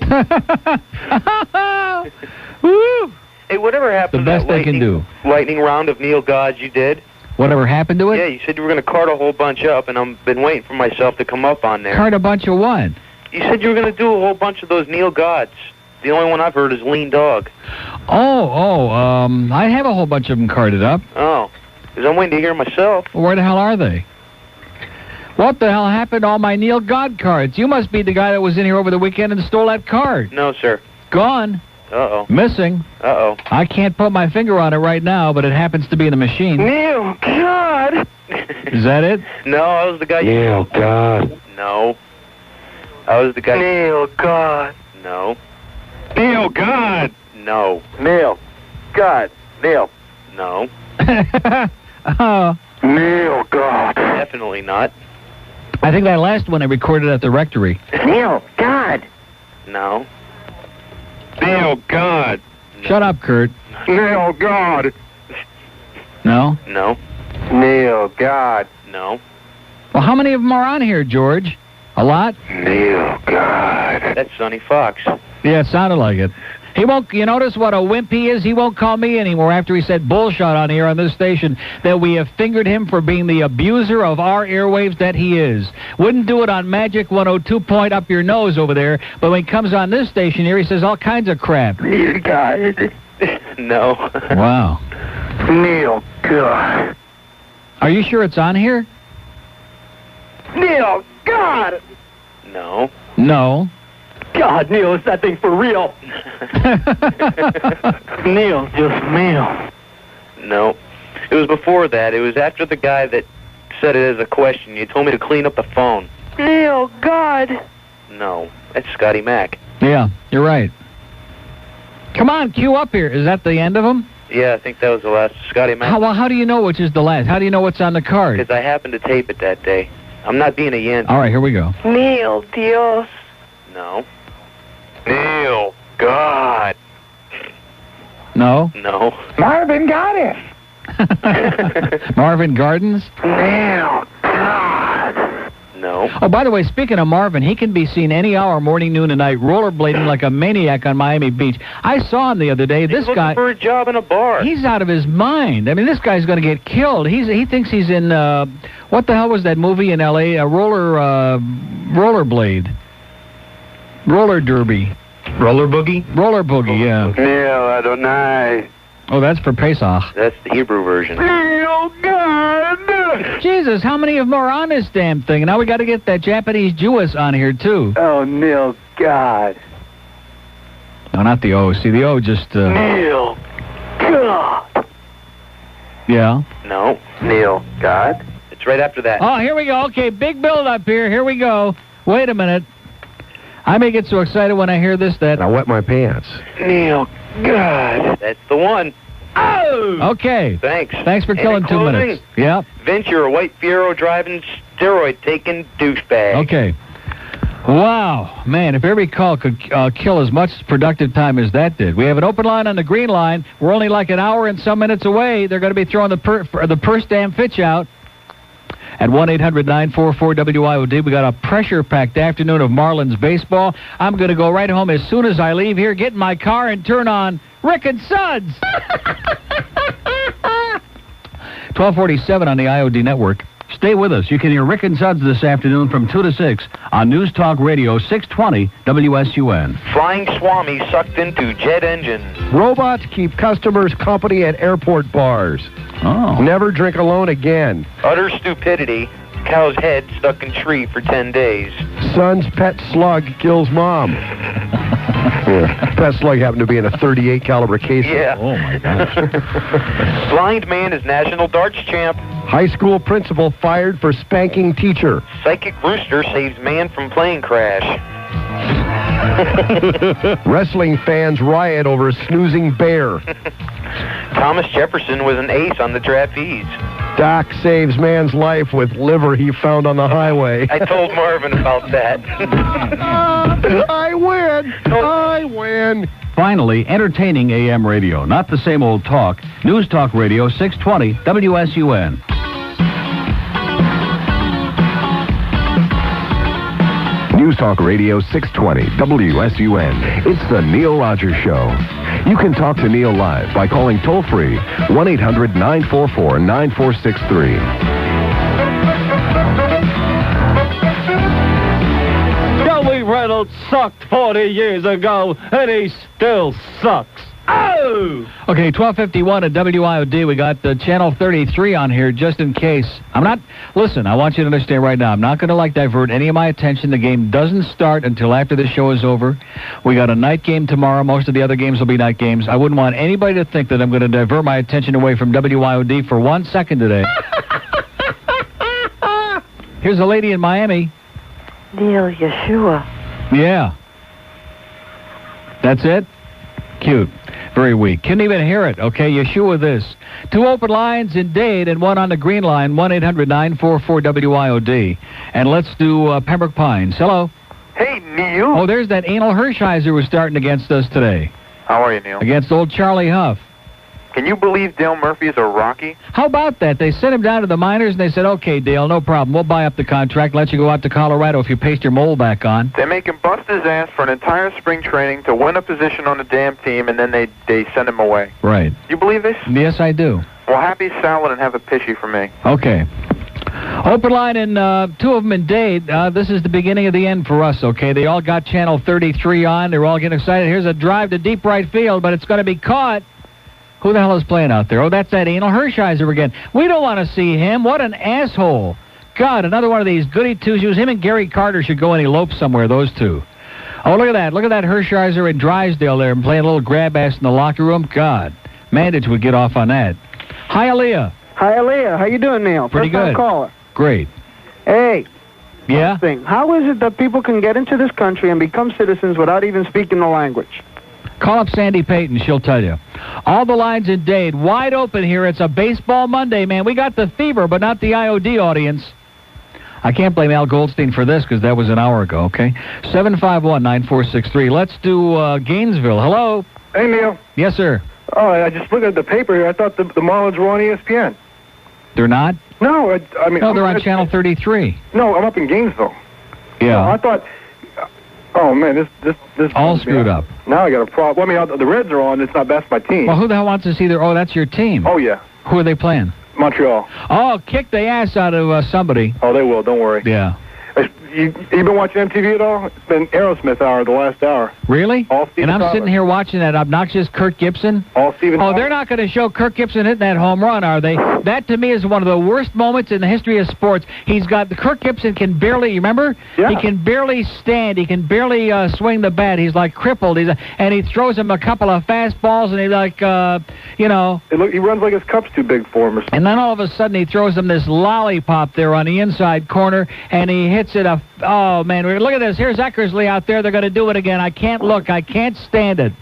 Woo! Hey, whatever happened the best to that they can do. lightning round of Neil Gods you did? Whatever happened to it? Yeah, you said you were going to cart a whole bunch up, and I've been waiting for myself to come up on there. Cart a bunch of what? You said you were going to do a whole bunch of those Neil Gods. The only one I've heard is Lean Dog. I have a whole bunch of them carted up. Oh, because I'm waiting to hear myself. Well, where the hell are they? What the hell happened to all my Neil God cards? You must be the guy that was in here over the weekend and stole that card. No, sir. Gone. Uh-oh. Missing. Uh-oh. I can't put my finger on it right now, but it happens to be in the machine. Neil God! Is that it? No, I was the guy... Neil God. No. I was the guy... Neil God. No. Neil God. No. Neil God. Neil. No. Oh. Neil God. Definitely not. I think that last one I recorded at the rectory. Neil God. No. Neil God. Shut up, Kurt. Neil God. No? No. Neil God. No. Well, how many of them are on here, George? A lot? Neil God. That's Sonny Fox. Yeah, it sounded like it. He won't, you notice what a wimp he is? He won't call me anymore after he said bullshit on here on this station that we have fingered him for being the abuser of our airwaves that he is. Wouldn't do it on Magic 102 point up your nose over there, but when he comes on this station here, he says all kinds of crap. Neil God. No. Wow. Neil God. Are you sure it's on here? Neil God. No. No. God, Neil, is that thing for real? Neil, just Neil. No. It was before that. It was after the guy that said it as a question. You told me to clean up the phone. Neil God. No. That's Scotty Mac. Yeah, you're right. Come on, cue up here. Is that the end of them? Yeah, I think that was the last. Scotty Mac. How do you know which is the last? How do you know what's on the card? Because I happened to tape it that day. I'm not being a yen. All right, here we go. Neil Dios. No. Neil God. No? No. Marvin got it. Marvin Gardens? Neil God. No. Oh, by the way, speaking of Marvin, he can be seen any hour, morning, noon, and night, rollerblading like a maniac on Miami Beach. I saw him the other day. He's looking for a job in a bar. He's out of his mind. I mean, this guy's going to get killed. He thinks he's in, what the hell was that movie in L.A.? Rollerblade. Roller derby. Roller boogie? Roller boogie, yeah. Neil Adonai. Oh, that's for Pesach. That's the Hebrew version. Neil God. Jesus, how many of them are on this damn thing? Now we got to get that Japanese Jewess on here, too. Oh, Neil God. No, not the O. See, the O just... Neil God. Yeah? No. Neil God. It's right after that. Oh, here we go. Okay, big build up here. Here we go. Wait a minute. I may get so excited when I hear this that... I wet my pants. Neil God. That's the one. Oh! Okay. Thanks. Thanks for killing 2 minutes. Yeah. Vince, you're a white Fiero driving, steroid-taking douchebag. Okay. Wow. Man, if every call could kill as much productive time as that did. We have an open line on the green line. We're only like an hour and some minutes away. They're going to be throwing the purse damn Fitch out. At 1-800-944-WIOD, we got a pressure-packed afternoon of Marlins baseball. I'm going to go right home as soon as I leave here, get in my car, and turn on Rick and Suds. 1247 on the IOD network. Stay with us. You can hear Rick and Suds this afternoon from 2 to 6 on News Talk Radio 620 WSUN. Flying Swami sucked into jet engine. Robots keep customers company at airport bars. Oh. Never drink alone again. Utter stupidity. Cow's head stuck in tree for 10 days. Son's pet slug kills mom. Pet slug happened to be in a .38 caliber case. Yeah. Oh, my gosh. Blind man is national darts champ. High school principal fired for spanking teacher. Psychic rooster saves man from plane crash. Wrestling fans riot over snoozing bear. Thomas Jefferson was an ace on the trapeze. Doc saves man's life with liver he found on the highway. I told Marvin about that. I win! I win! Finally, entertaining AM radio. Not the same old talk. News Talk Radio 620 WSUN. News Talk Radio 620 WSUN. It's the Neil Rogers Show. You can talk to Neil live by calling toll-free 1-800-944-9463. Joey Reynolds sucked 40 years ago, and he still sucks. Oh! Okay, 1251 at WIOD. We got Channel 33 on here just in case. Listen, I want you to understand right now, I'm not going to, divert any of my attention. The game doesn't start until after the show is over. We got a night game tomorrow. Most of the other games will be night games. I wouldn't want anybody to think that I'm going to divert my attention away from WIOD for 1 second today. Here's a lady in Miami. Neil Yeshua. Yeah. That's it? Cute. Very weak. Couldn't even hear it. Okay, Yeshua this. 2 open lines in Dade and 1 on the green line, 1-800-944-WIOD. And let's do Pembroke Pines. Hello. Hey, Neil. Oh, there's that anal Hershiser who's starting against us today. How are you, Neil? Against old Charlie Huff. Can you believe Dale Murphy is a Rocky? How about that? They sent him down to the minors, and they said, okay, Dale, no problem. We'll buy up the contract, let you go out to Colorado if you paste your mole back on. They make him bust his ass for an entire spring training to win a position on the damn team, and then they send him away. Right. You believe this? Yes, I do. Well, happy salad and have a pishy for me. Okay. Open line and 2 of them in Dade. This is the beginning of the end for us, okay? They all got Channel 33 on. They're all getting excited. Here's a drive to deep right field, but it's going to be caught. Who the hell is playing out there? Oh, that's that anal Hershiser again. We don't want to see him. What an asshole. God, another one of these goody two-shoes. Him and Gary Carter should go and elope somewhere, those two. Oh, look at that. Look at that Hershiser in Drysdale there and playing a little grab-ass in the locker room. God, Mandich would get off on that. Hi, Aaliyah. Hi, Aaliyah. How you doing, Neil? Pretty good. First-time caller. Great. Hey. Yeah? How is it that people can get into this country and become citizens without even speaking the language? Call up Sandy Payton. She'll tell you. All the lines in Dade wide open here. It's a baseball Monday, man. We got the fever, but not the IOD audience. I can't blame Al Goldstein for this because that was an hour ago, okay? 751-9463. Let's do Gainesville. Hello. Hey, Neil. Yes, sir. Oh, I just looked at the paper here. I thought the Marlins were on ESPN. They're not? No, I mean... No, they're on Channel 33. No, I'm up in Gainesville. Yeah. I thought... Oh, man, this all screwed up. Now I got a problem. I mean, the Reds are on. It's not that's my team. Well, who the hell wants to see their... Oh, that's your team. Oh, yeah. Who are they playing? Montreal. Oh, kick the ass out of somebody. Oh, they will. Don't worry. Yeah. You been watching MTV at all? It's been Aerosmith hour, the last hour. Really? All Stephen And I'm Tyler. sitting here watching that obnoxious Kirk Gibson. All Stephen Oh, Tyler. they're not going to show Kirk Gibson hitting that home run, are they? That, to me, is one of the worst moments in the history of sports. He's got... Kirk Gibson can barely... You remember? Yeah. He can barely stand. He can barely swing the bat. He's like crippled. And he throws him a couple of fastballs, and he you know... He runs like his cup's too big for him. And then all of a sudden he throws him this lollipop there on the inside corner, and he hits it oh, man, look at this. Here's Eckersley out there. They're going to do it again. I can't look. I can't stand it.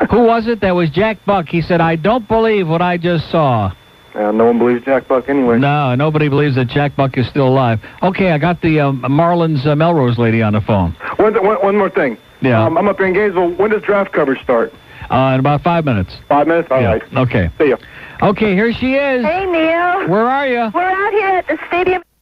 Who was it? That was Jack Buck. He said, I don't believe what I just saw. No one believes Jack Buck anyway. No, nobody believes that Jack Buck is still alive. Okay, I got the Marlins Melrose lady on the phone. One more thing. Yeah. I'm up here in Gainesville. When does draft coverage start? In about 5 minutes. 5 minutes? All right. Okay. See ya. Okay, here she is. Hey, Neil. Where are you? We're out here at the stadium.